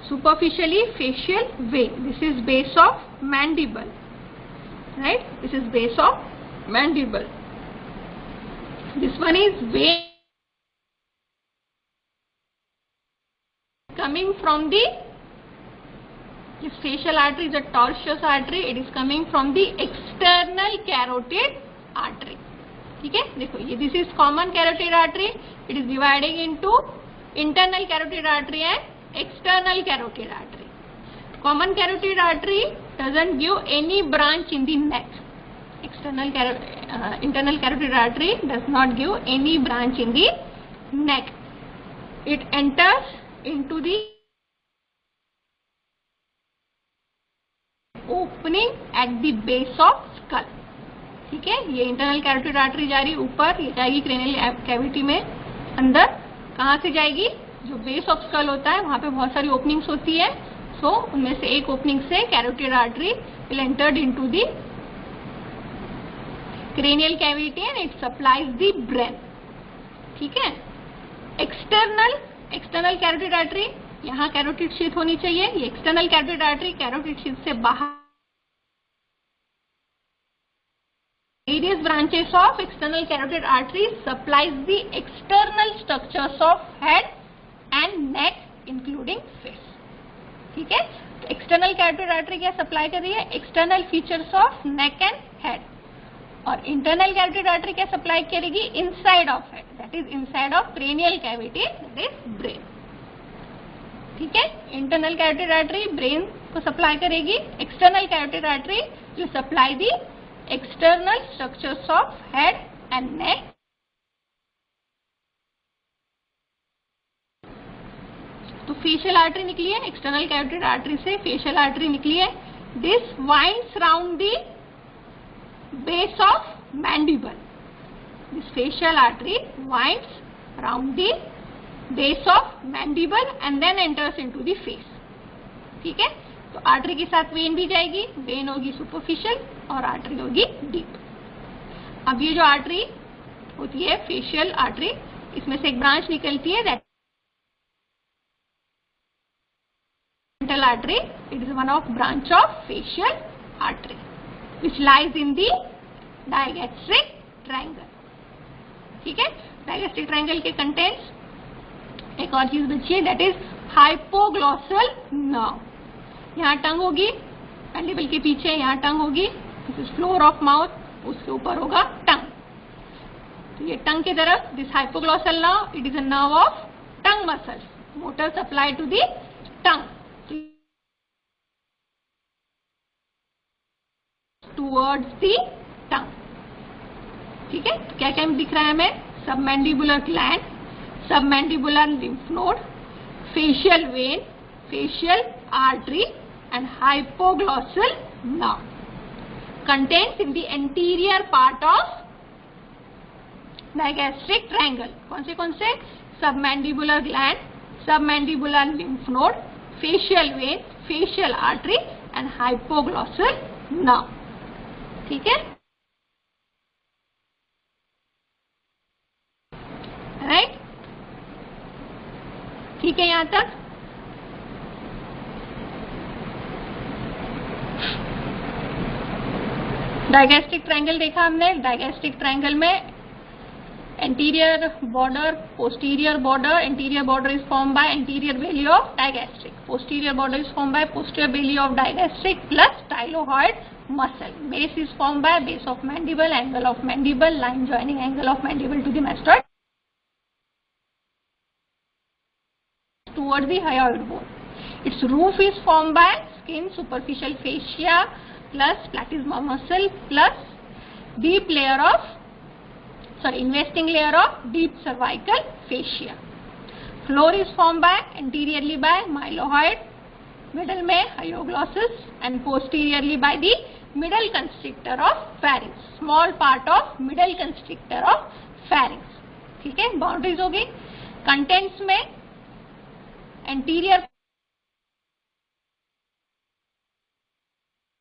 superficially facial vein, this is base of mandible, right. This is base of mandible. This one is vein coming from the, this facial artery is a tortuous artery, it is coming from the external carotid artery, ठीक है. देखो ये, this is common carotid artery, it is dividing into internal carotid artery and external carotid artery. Common carotid artery doesn't give any branch in the neck. Internal carotid artery does not give any branch in the neck, it enters into the opening at the base of skull. ठीक है, ये internal carotid artery जा रही ऊपर, ये जाएगी cranial cavity में अंदर. कहाँ से जाएगी? जो बेस ऑफ स्कल होता है वहां पे बहुत सारी ओपनिंग्स होती है. सो उनमें से एक ओपनिंग से carotid artery will entered into the cranial cavity and it supplies the brain. ठीक है. एक्सटर्नल कैरोटिड आर्टरी, यहाँ कैरोटिड शीथ होनी चाहिए. ये external carotid artery carotid sheath से बाहर. Various branches of external carotid artery supplies the external structures of head and neck including face. ठीक है. एक्सटर्नल कैरोटिड आर्टरी क्या सप्लाई कर रही है? External features of neck and head. और internal carotid artery क्या सप्लाई करेगी? Inside of head, that is inside of cranial cavity, that is brain. ठीक है. इंटरनल कैरोटिड आर्टरी ब्रेन को सप्लाई करेगी. External carotid artery will supply the external structures of head and neck. तो facial artery निकली है external carotid artery से. Facial artery निकली है. This winds round the base of mandible. This facial artery winds round the base of mandible and then enters into the face. ठीक है. तो artery के साथ वेन भी जाएगी. वेन होगी सुपरफिशियल और आर्टरी होगी डीप. अब ये जो आर्टरी होती है फेशियल आर्टरी, इसमें से एक ब्रांच निकलती है, that dental artery. It is one of branch of facial artery which lies in the digastric triangle. ठीक है. digastric triangle के कंटेंट्स एक और चीज बची है, दैट इज हाइपोग्लॉसल नर्व. यहाँ टंग होगी मैंडिबल के पीछे, यहाँ टंग होगी. This is floor of mouth, उसके ऊपर होगा टंग. तो ये टंग की तरफ this hypoglossal nerve, it is a nerve of tongue muscles. Motor supply to the tongue towards the tongue. ठीक है. क्या क्या दिख रहा है हमें? Submandibular gland, submandibular lymph node, facial vein, facial artery and hypoglossal nerve. Contents in the anterior part of digastric triangle. कौन से? Submandibular gland, submandibular lymph node, facial vein, facial artery and hypoglossal nerve. ठीक है. Right. ठीक है. यहां तक digastric triangle देखा हमने. डायगैस्ट्रिक ट्रायंगल में anterior border, posterior border. Anterior border is formed by anterior belly of digastric. Posterior border is formed by posterior belly of digastric plus styloid muscle. Base is formed by base of mandible, angle of mandible, line joining angle of mandible to the mastoid towards the hyoid bone. Its roof is formed by skin, superficial fascia plus platysma muscle plus deep layer of investing layer of deep cervical fascia. Floor is formed by anteriorly by mylohyoid, middle में hyoglossus and posteriorly by the middle constrictor of pharynx. Small part of middle constrictor of pharynx. ठीक है. Boundaries हो गई. Contents में anterior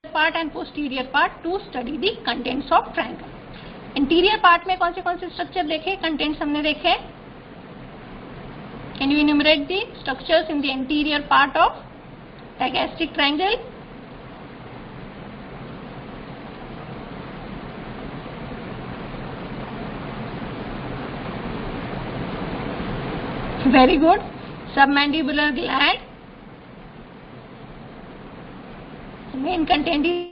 part and posterior part to study the contents of triangle. Interior part में कौन से structure देखे? Contents हमने देखे. Can you enumerate the structures in the interior part of digastric triangle? Very good. Submandibular gland, main content is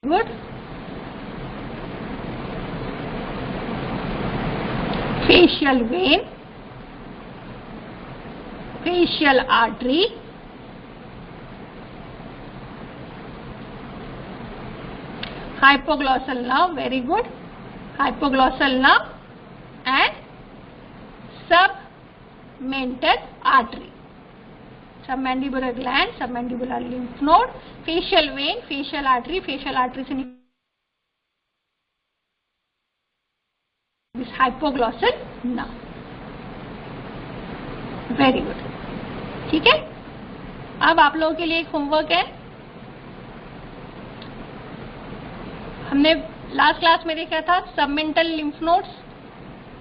good. Facial vein, facial artery, hypoglossal nerve, very good. Hypoglossal nerve and submental artery, submandibular gland, submandibular lymph node, facial vein, facial artery से this hypoglossal nerve. Very good. ठीक है, अब आप लोगों के लिए एक homework है. हमने लास्ट क्लास में देखा था submental lymph nodes,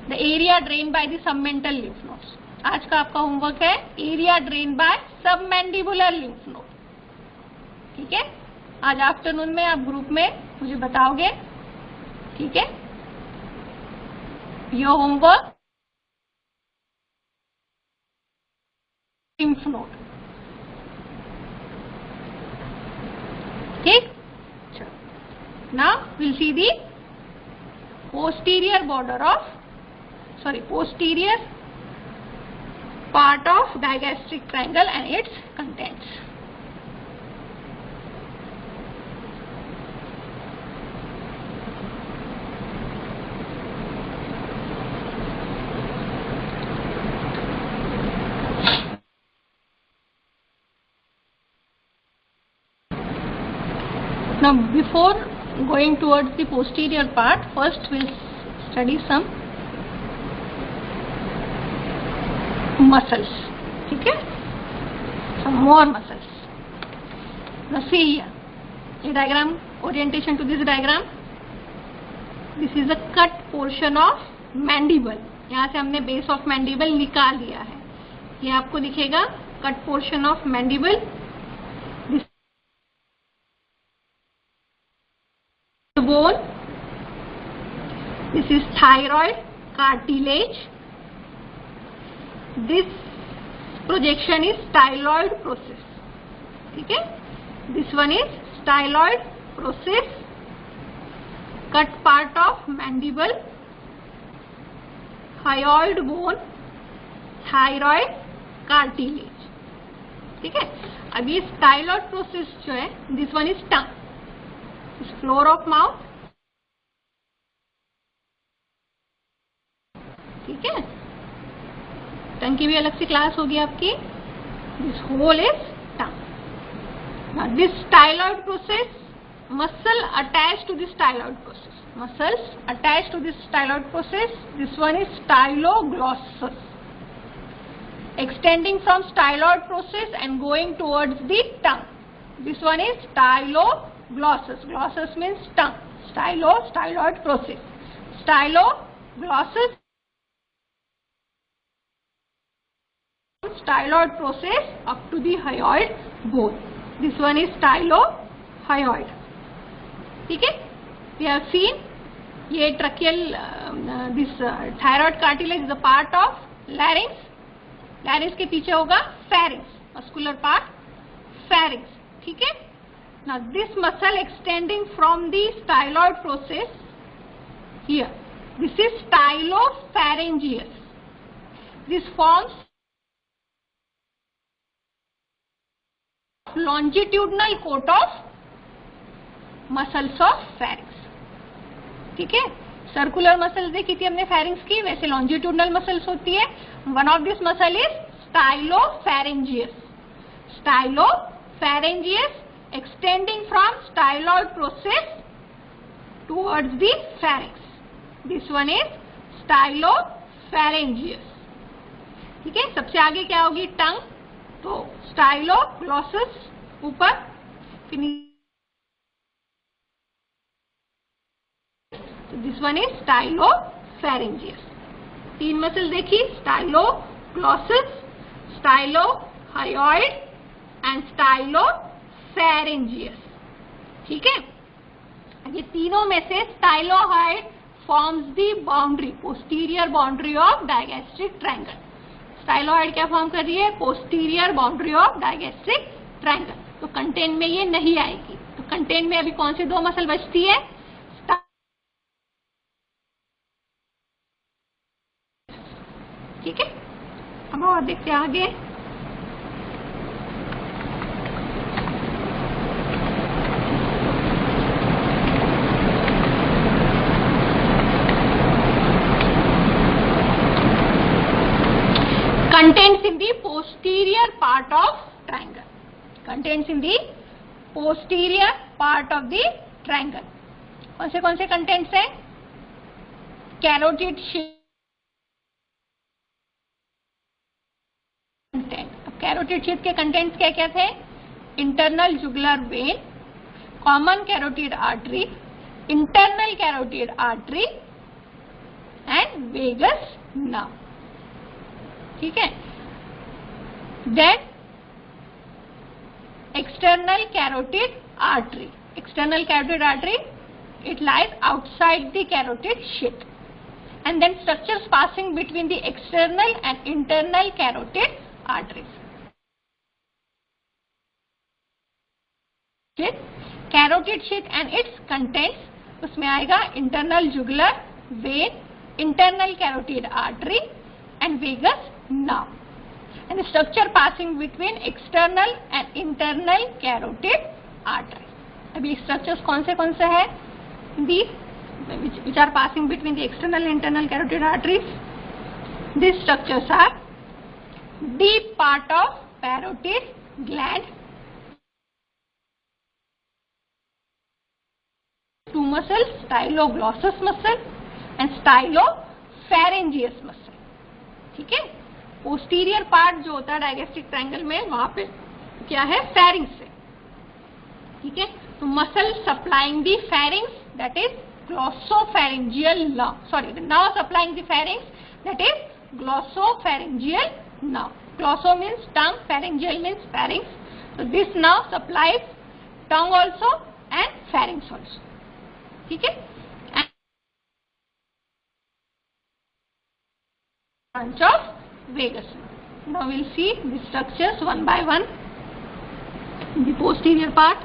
the area drain by the submental lymph nodes. आज का आपका होमवर्क है area drain by submandibular lymph node. ठीक है, आज आफ्टरनून में आप ग्रुप में मुझे बताओगे. ठीक है, योर होमवर्क lymph node. ठीक, now we'll see the posterior part of digastric triangle and its contents. Now before going towards the posterior part, first we'll study some muscles. ठीक है, some more muscles. Now see here, a diagram, orientation to this diagram. This is a cut portion of mandible. यहाँ से हमने base of mandible निकाल दिया है. ये आपको दिखेगा cut portion of mandible. Bone. This is thyroid cartilage. This projection is styloid process. ठीक है, this one is styloid process. Cut part of mandible, hyoid bone, thyroid cartilage. ठीक है, अब ये styloid process जो है, this one is tongue. Floor of mouth. ठीक है, टंग की भी अलग से क्लास होगी आपकी. This whole is tongue. Now this styloid process, muscle attach to this styloid process, muscles attach to this styloid process. This one is styloglossus, extending from styloid process and going towards the tongue. This one is styloglossus. Glossus means tongue. Styloid process. Styloglossus, styloid process up to the hyoid bone. This one is stylohyoid. ठीक है, we have seen ये tracheal, this thyroid cartilage is a part of larynx. Larynx के पीछे होगा pharynx, muscular part pharynx. ठीक है, now this muscle extending from the styloid process here, this is stylopharyngeus. This forms longitudinal coat of muscles of pharynx. ठीक है, circular muscles देखी थी हमने फेरिंक्स की, वैसे लॉन्जिट्यूडनल मसल्स होती है. One of this muscle is stylopharyngeus. Stylopharyngeus extending from styloid process towards the pharynx. This one is stylopharyngeus. ठीक है, सबसे आगे क्या होगी? टंग. तो स्टाइलोग्लॉसस ऊपर, फिर दिस वन इज स्टाइलोफैरिंजियस. तीन मसल देखी, स्टाइलोग्लॉसस, स्टाइलोहयोइड एंड स्टाइलोफैरिंजियस. ठीक है, ये तीनों में से stylohyoid forms the boundary, posterior boundary of digastric triangle. Stylohyoid क्या फॉर्म कर रही है? Posterior boundary of digastric triangle. तो कंटेंट में ये नहीं आएगी. तो कंटेंट में अभी कौन सी दो मसल बचती है? ठीक है, अब और देखते हैं आगे. contains in the posterior part of triangle. Contains in the posterior part of the triangle. कौन से कंटेंट्स हैं? Carotid sheath content. अब कैरोटिड शीट के कंटेंट्स क्या क्या थे? Internal jugular vein, common carotid artery, internal carotid artery and vagus nerve. ठीक है. Then external carotid artery. External carotid artery, it lies outside the carotid sheath. And then structures passing between the external and internal carotid arteries. Carotid sheath and its contents, उसमें आएगा internal jugular vein, internal carotid artery and vagus nerve. And the structure passing between external and internal carotid arteries. अभी structures कौन से हैं? Which are passing between the external and internal carotid arteries. These structures are deep part of parotid gland, two muscles, styloglossus muscle and stylopharyngeus muscle. ठीक है. Posterior part जो होता है डायगेस्टिक triangle में, वहां पे क्या है? फेरिंग्स है. ठीक है. तो muscle supplying the pharynx, that is glossopharyngeal nerve. Sorry, the nerve supplying the pharynx, that is glossopharyngeal nerve. Glosso means tongue, pharyngeal means pharynx. So this nerve supplies tongue also and pharynx also. ठीक है. Branch of vagus. Now we'll see the structures one by one. The posterior part.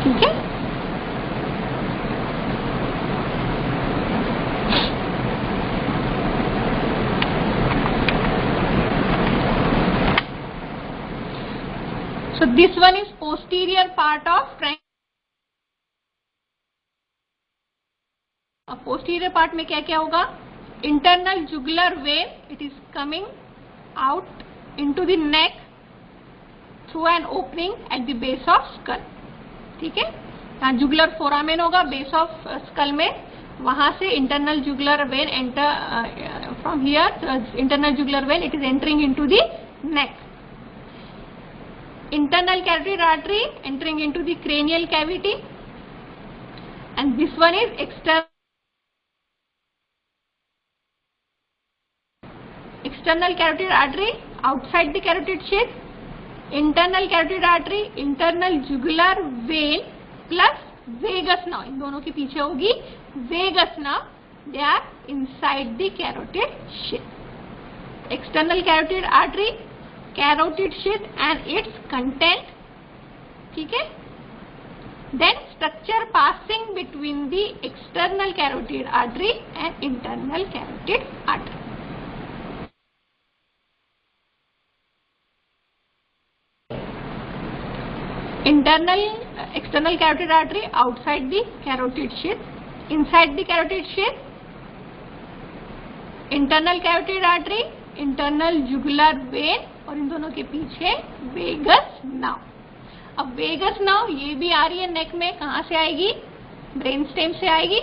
ठीक है. So this one is posterior part of triangle. अब posterior part में क्या क्या होगा? Internal jugular vein, it is coming out into the neck through an opening at the base of skull. ठीक है. यहाँ jugular foramen होगा base of skull में, वहां से internal jugular vein enter from here. Internal jugular vein, it is entering into the neck. Internal carotid artery entering into the cranial cavity, and this one is external carotid artery outside the carotid sheath, internal carotid artery, internal jugular vein plus vagus nerve. इन दोनों के पीछे होगी vagus nerve. They are inside the carotid sheath. External carotid artery, carotid sheath and its content. ठीक है. Then structure passing between the external carotid artery and internal carotid artery. External carotid artery outside the carotid sheath, inside the carotid sheath, internal carotid artery, internal jugular vein और इन दोनों के पीछे vagus nerve. अब vagus nerve ये भी आ रही है नेक में. कहां से आएगी? ब्रेन स्टेम से आएगी.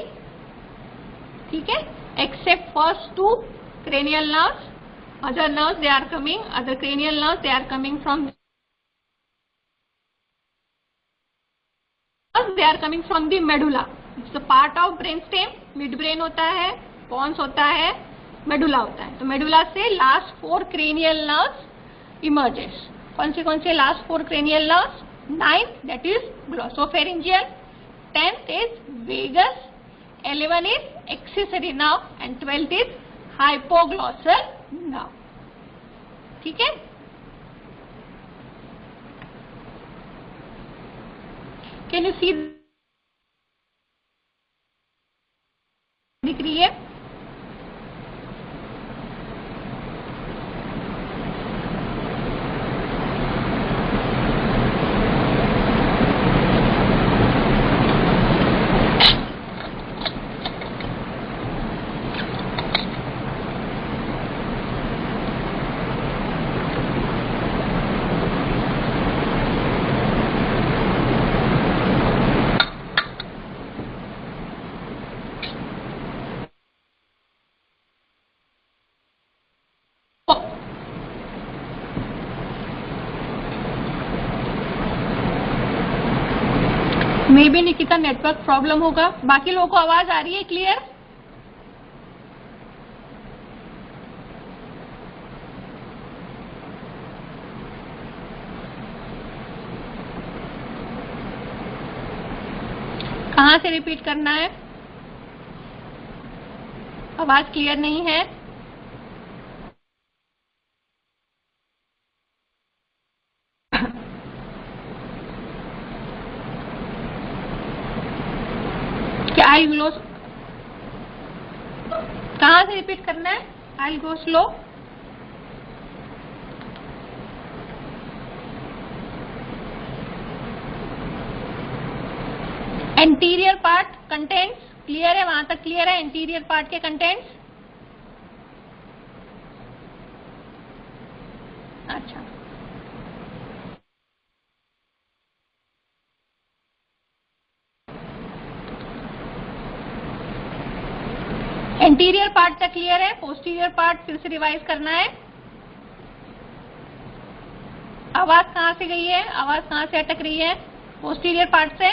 ठीक है. Except first two cranial nerves, other nerves they are coming, other cranial nerves they are coming from the medulla. It's the part of brain stem. midbrain होता है, pons होता है, medulla होता है. तो medulla से last 4 cranial nerves emerges. कौन से last 4 cranial nerves? 9, that is glossopharyngeal, 10th is vagus, 11 is accessory nerve and 12th is hypoglossal nerve. ठीक है. Can you see? दिख रही है? May be Nikita network problem होगा। बाकी लोगों को आवाज आ रही है क्लियर? कहाँ से रिपीट करना है? आवाज क्लियर नहीं है? क्या आई ग्लो? कहाँ से रिपीट करना है? I go slow. Anterior part contents clear है? वहां तक क्लियर है एंटीरियर पार्ट के कंटेंट्स? अच्छा, एंटीरियर पार्ट तक क्लियर है। पोस्टीरियर पार्ट फिर से रिवाइज करना है। आवाज कहाँ से गई है? आवाज कहाँ से अटक रही है? पोस्टीरियर पार्ट से।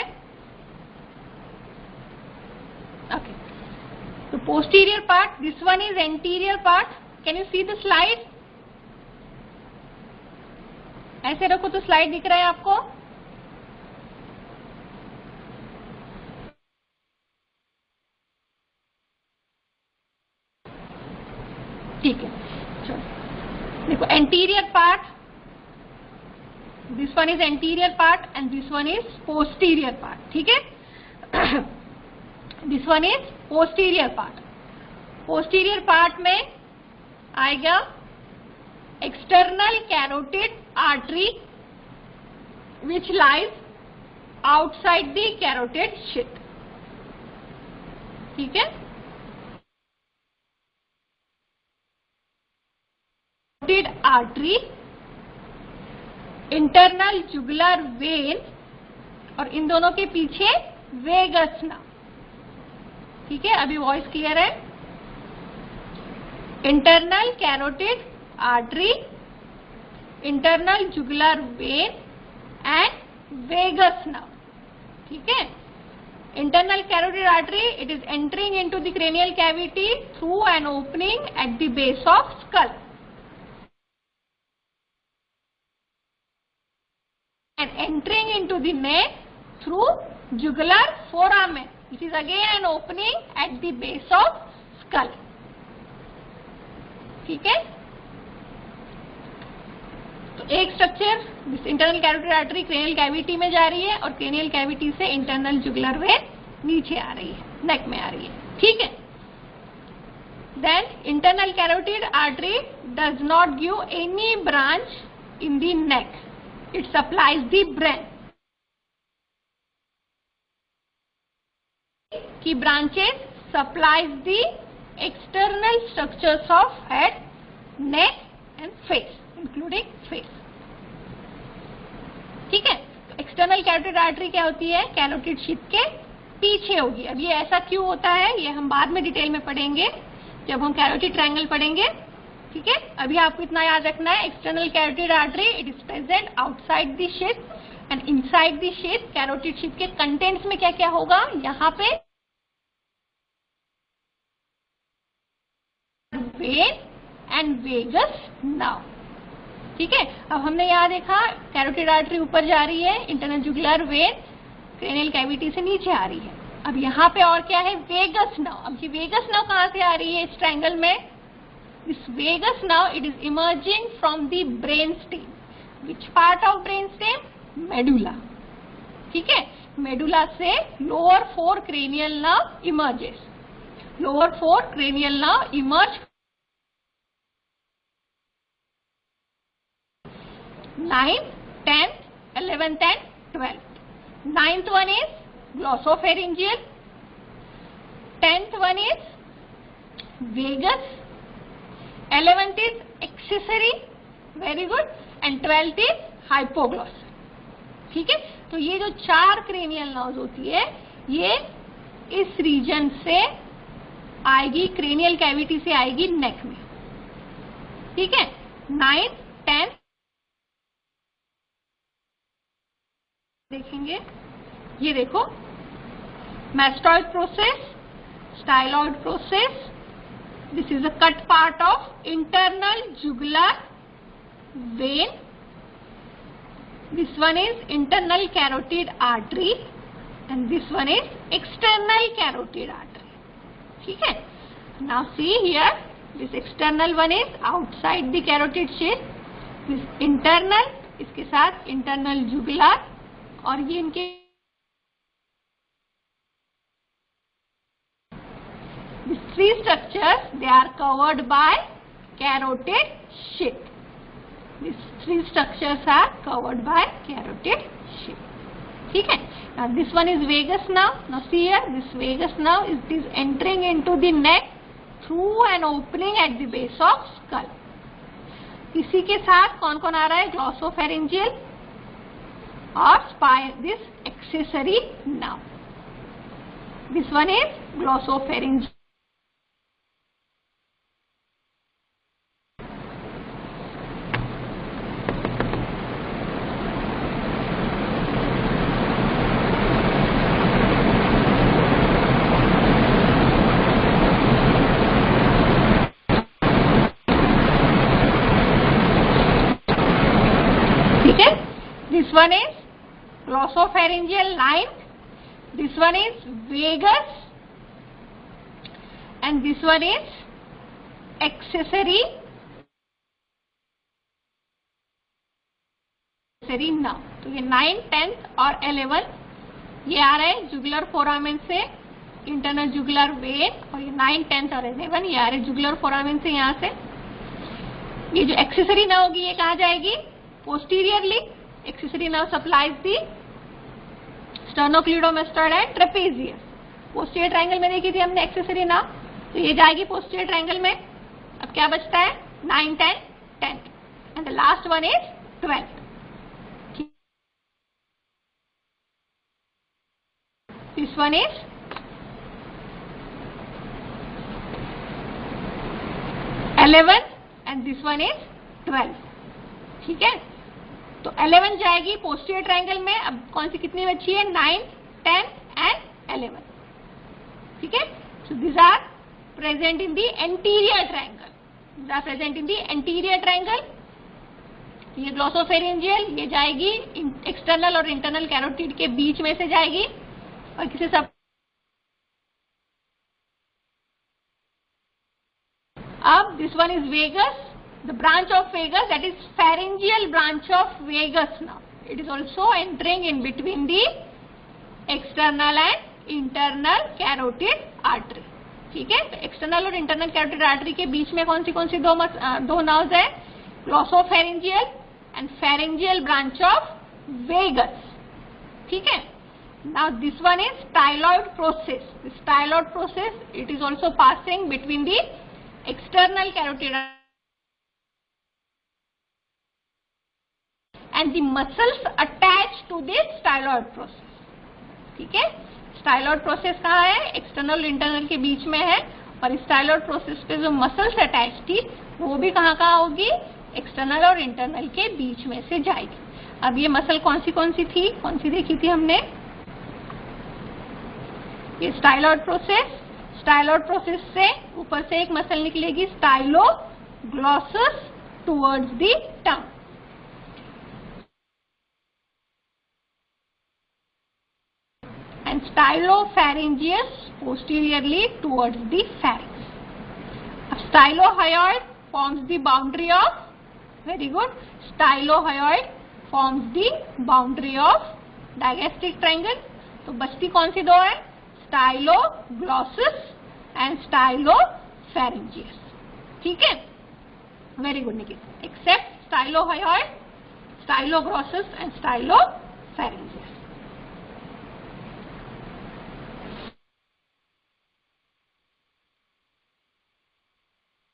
ओके, तो posterior part, this one is anterior part. Can you see the slide? ऐसे रखो तो स्लाइड दिख रहा है आपको? ठीक है, चलो देखो, anterior part, this one is anterior part and this one is posterior part. ठीक है, this one is posterior part. Posterior part में आएगा external carotid artery which lies outside the carotid sheath। ठीक है, carotid artery, internal jugular vein और इन दोनों के पीछे वेगस नर्व। ठीक है, अभी वॉइस क्लियर है? Internal carotid artery, internal jugular vein and vagus nerve. ठीक है, internal carotid artery, it is entering into the cranial cavity through an opening at the base of skull and entering into the neck through jugular foramen. It is again an opening at the base of skull. ठीक है, तो एक structure internal carotid artery cranial cavity में जा रही है और cranial cavity से इंटरनल जुगुलर वेन नीचे आ रही है, नेक में आ रही है। ठीक है, then internal carotid artery does not give any branch in the neck, it supplies the brain। की branches supplies the external structures of head, neck and face, including face। ठीक है, तो एक्सटर्नल कैरोटिड आर्टरी क्या होती है? Carotid sheath के पीछे होगी। अब ये ऐसा क्यों होता है ये हम बाद में डिटेल में पढ़ेंगे जब हम कैरोटिड ट्रायंगल पढ़ेंगे। ठीक है, अभी आपको इतना याद रखना है, external carotid artery it is present outside the sheath and inside the sheath. Carotid sheath के कंटेंट्स में क्या क्या होगा? यहाँ पे वेन एंड वेगस नर्व। ठीक है, अब हमने यहाँ देखा कैरोटिड आर्टरी ऊपर जा रही है, internal jugular when cranial cavity से नीचे आ रही है। अब यहाँ पे और क्या है? Vagus nerve. अब ये वेगस नर्व कहाँ से आ रही है इस ट्रायंगल में? This vagus nerve, it is emerging from the brain stem. Which part of brain stem? Medulla। ठीक है, medulla से lower four cranial nerve emerges। Lower four cranial nerve emerge 9th, 10th, 11th and 12th। 9th one is glossopharyngeal, 10th one is vagus, 11th is accessory, very good, and 12th is hypoglossal। ठीक है, तो ये जो चार cranial nerves होती है ये इस रीजन से आएगी, क्रेनियल कैविटी से आएगी नेक में। ठीक है, 9th, 10th देखेंगे, ये देखो, mastoid process, styloid process. This is a cut part of internal jugular vein. This one is internal carotid artery and this one is external carotid artery. ठीक है? Now see here, this external one is outside the carotid sheath. This internal, इसके साथ internal jugular, और ये इनके these three structures, they are covered by carotid sheath. These three structures are covered by carotid sheath. ठीक है? Now this one is vagus nerve. Now see here, this vagus nerve is entering into the neck through an opening at the base of skull. इसी के साथ कौन कौन आ रहा है? Glossopharyngeal और spine, this accessory nerve. This one is glossopharyngeal. This one is glossopharyngeal line, this one is vagus, and this one is accessory nerve. तो ये 9, 10 और 11 ये आ रहे हैं जुगुलर फोरामेन से इंटरनल जुगुलर वेन, और ये 9, 10 और 11 ये आ रहे हैं जुगुलर फोरामेन से यहाँ से. ये जो एक्सेसरी नर्व होगी ये कहाँ जाएगी? Posteriorly. Accessory nerve supplies the sternocleidomastoid and trapezius. Posterior triangle में देखी थी हमने accessory nerve, तो ये जाएगी posterior triangle में. अब क्या बचता है? 9, 10, 10 and the last one is 12. This one is and this one is 12. ठीक है? तो 11 जाएगी पोस्टीरियर ट्रायंगल में. अब कौन सी कितनी बची है? 9, 10 एंड 11. ठीक है? So this are present in the anterior triangle. This are present in the anterior triangle. ये ग्लोसोफेरिंजियल, ये जाएगी एक्सटर्नल और इंटरनल कैरोटिड के बीच में से जाएगी और किसी सब. अब this one is vagus. The branch of vagus, that is pharyngeal branch of vagus now. It is also entering in between the external and internal carotid artery. ठीक है? तो external और internal carotid artery के बीच में कौन सी दो nerves है? Glossopharyngeal and pharyngeal branch of vagus. ठीक है? Now this one is styloid process. The styloid process, it is also passing between the external carotid artery and the muscles attached to this styloid process. ठीक है? Styloid process कहाँ है? External internal के बीच में है, और इस स्टाइलॉइड प्रोसेस पे जो मसल्स अटैच थी वो भी कहाँ होगी? एक्सटर्नल और इंटरनल के बीच में से जाएगी. अब ये मसल कौन सी थी? कौन सी देखी थी हमने? ये स्टाइलॉइड प्रोसेस. स्टाइलॉइड प्रोसेस से ऊपर से एक मसल निकलेगी, styloglossus towards the tongue. And stylopharyngeus posteriorly towards the pharynx. Stylohyoid forms the boundary of, very good, stylohyoid forms the boundary of digastric triangle. तो बचती कौन सी दो है? Styloglossus and stylopharyngeus. ठीक है? Very good Nikit. Except stylohyoid, styloglossus and stylopharyngeus.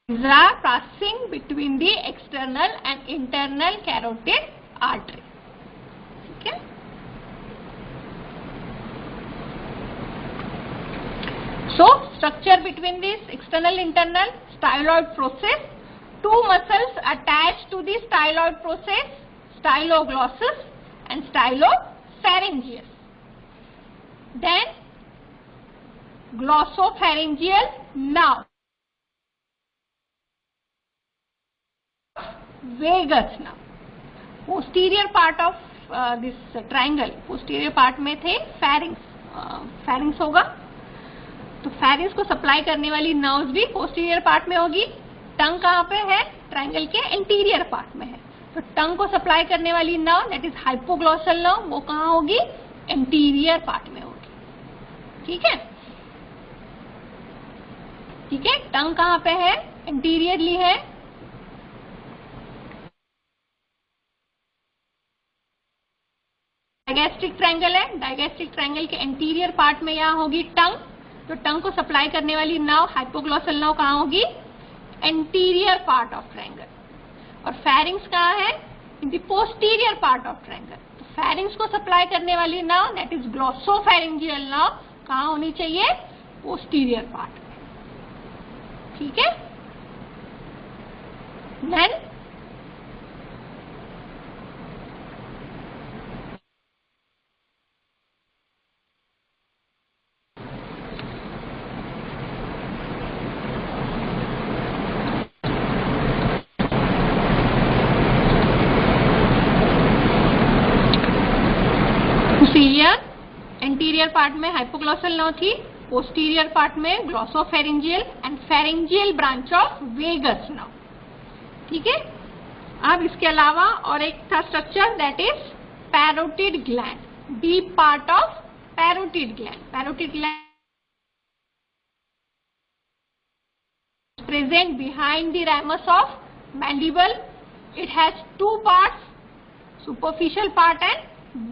These are passing between the external and internal carotid artery. Okay. So structure between this external internal styloid process. Two muscles attached to the styloid process, styloglossus and stylopharyngeus. then glossopharyngeal nerve, vagus nerve. Posterior part of this triangle, posterior part में थे pharynx होगा, तो pharynx को supply करने वाली nerves भी posterior part में होगी. टंग कहाँ पे है? ट्रायंगल के इंटीरियर पार्ट में है. तो टंग को सप्लाई करने वाली nerve that is hypoglossal nerve, वो कहाँ होगी? इंटीरियर पार्ट में होगी. ठीक है, ठीक है. टंग कहाँ पे है? इंटीरियरली है. डायगैस्ट्रिक ट्रायंगल है, डायगैस्ट्रिक ट्रायंगल के इंटीरियर पार्ट में यहाँ होगी टंग. तो टंग को सप्लाई करने वाली नर्व हाइपोग्लॉसल नर्व कहाँ होगी? Interior part of triangle. और फेरिंग्स कहाँ है? In the posterior part of triangle. तो फेरिंग्स को सप्लाई करने वाली nerve that is glossopharyngeal nerve कहाँ होनी चाहिए? पोस्टीरियर पार्ट में. ठीक है. देन एंटीरियर पार्ट में हाइपोग्लॉसल नर्व थी, पोस्टीरियर पार्ट में glossopharyngeal and pharyngeal branch of vagus nerve. ठीक है. अब इसके अलावा और एक था structure that is parotid gland, deep part of parotid gland. Parotid gland present behind the ramus of mandible. It has two parts, superficial part and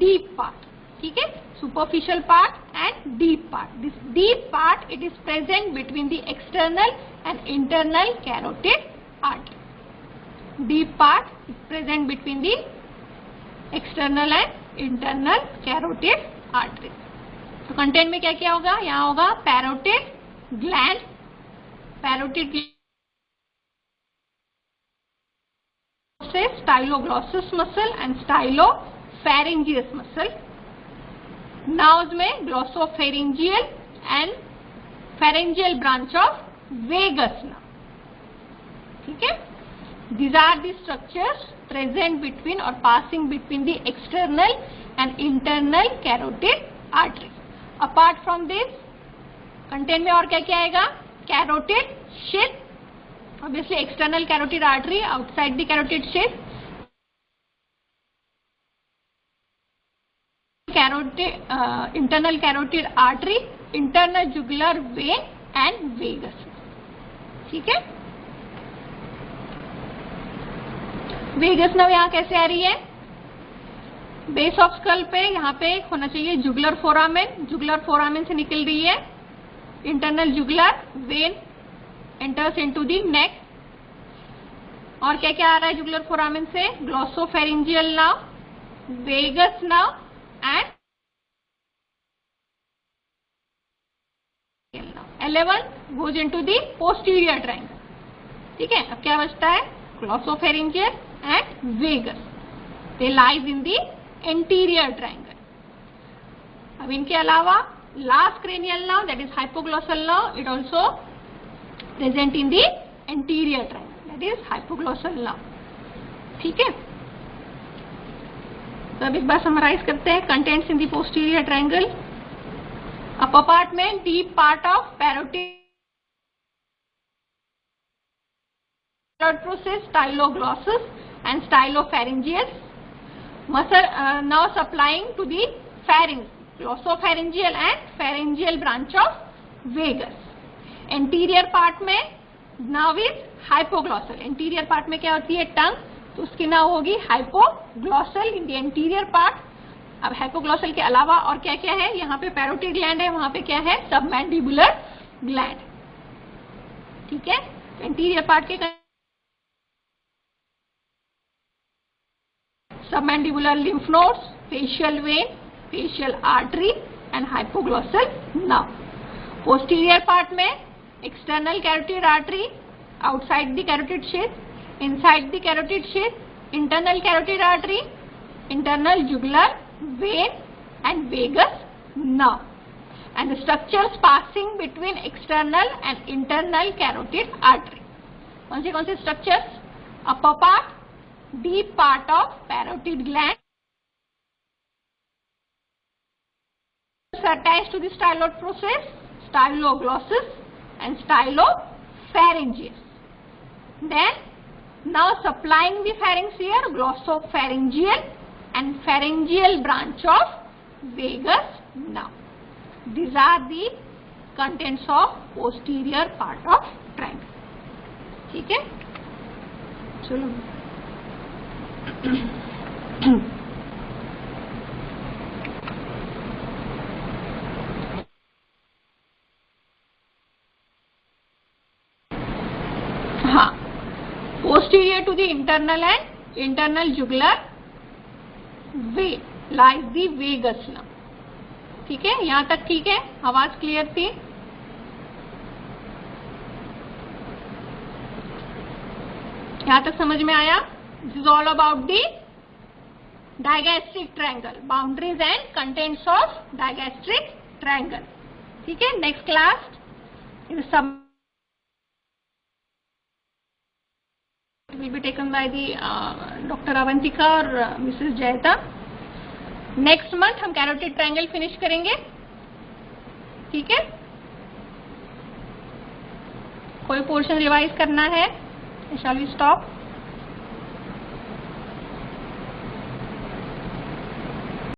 deep part. ठीक है, superficial part and deep part. This deep part, it is present between the external and internal carotid artery. Deep part is present between the external and internal carotid artery. तो content में क्या क्या होगा? यहाँ होगा parotid gland, parotid से styloglossus muscle and stylopharyngeus muscle. Nerves में glossopharyngeal and pharyngeal branch of vagus nerve. ठीक है. These are the structures present between or passing between the external and internal carotid arteries. Apart from this, content में और क्या क्या आएगा? Carotid sheath, obviously external carotid artery, outside the carotid sheath, internal carotid artery, internal jugular vein and vagus. ठीक है. Vagus nerve यहाँ कैसे आ रही है? बेस ऑफ स्कल पे यहाँ पे होना चाहिए जुगुलर फोरामेन, जुगुलर फोरामेन से निकल रही है. Internal jugular vein enters into the neck. और क्या क्या आ रहा है जुगुलर फोरामेन से? Glossopharyngeal nerve, vagus nerve and 11 goes into the posterior triangle. ठीक है. अब क्या बचता है? ग्लॉसोफेरिंजियल and vagus. They lies in the anterior triangle. अब इनके अलावा last cranial nerve that is hypoglossal nerve, it also present in the anterior triangle, that is hypoglossal nerve. ठीक है. तो अब एक बार समराइज करते हैं contents in the posterior triangle. Upper part में deep part of parotid process, styloglossus and stylopharyngeus. Muscle nerve supplying to the pharynx, glossopharyngeal and pharyngeal branch of vagus. Anterior part में nerve is hypoglossal. Anterior part में क्या होती है? टंग. तो उसकी nerve होगी hypoglossal in the anterior part. अब hypoglossal के अलावा और क्या क्या है? यहाँ पे पैरोटिड ग्लैंड है, वहाँ पे क्या है? Submandibular gland. ठीक है. एंटीरियर पार्ट के submandibular lymph nodes, facial vein, facial artery and hypoglossal nerve. Posterior part में external carotid artery, outside the carotid sheath, inside the carotid sheath, internal carotid artery, internal jugular vein and vagus nerve. and the structures passing between external and internal carotid artery. कौन से structures? Upper part, deep part of parotid gland attached to the styloid process, styloglossus and stylopharyngeus. Then nerve supplying the pharynx here, glossopharyngeal and pharyngeal branch of vagus nerve. These are the contents of posterior part of triangle. ठीक है, चलो हाँ, posterior to the internal jugular vein lies the vagus nerve. ठीक है, यहाँ तक ठीक है, आवाज क्लियर थी? यहाँ तक समझ में आया? This is all about the digastric triangle, boundaries and contents of digastric triangle. ठीक है, next class is some will be taken by the Dr. Avantika or Mrs. Jayata. Next month हम कैरोटिड ट्रायंगल फिनिश करेंगे. ठीक है, कोई portion revise करना है? Shall we stop?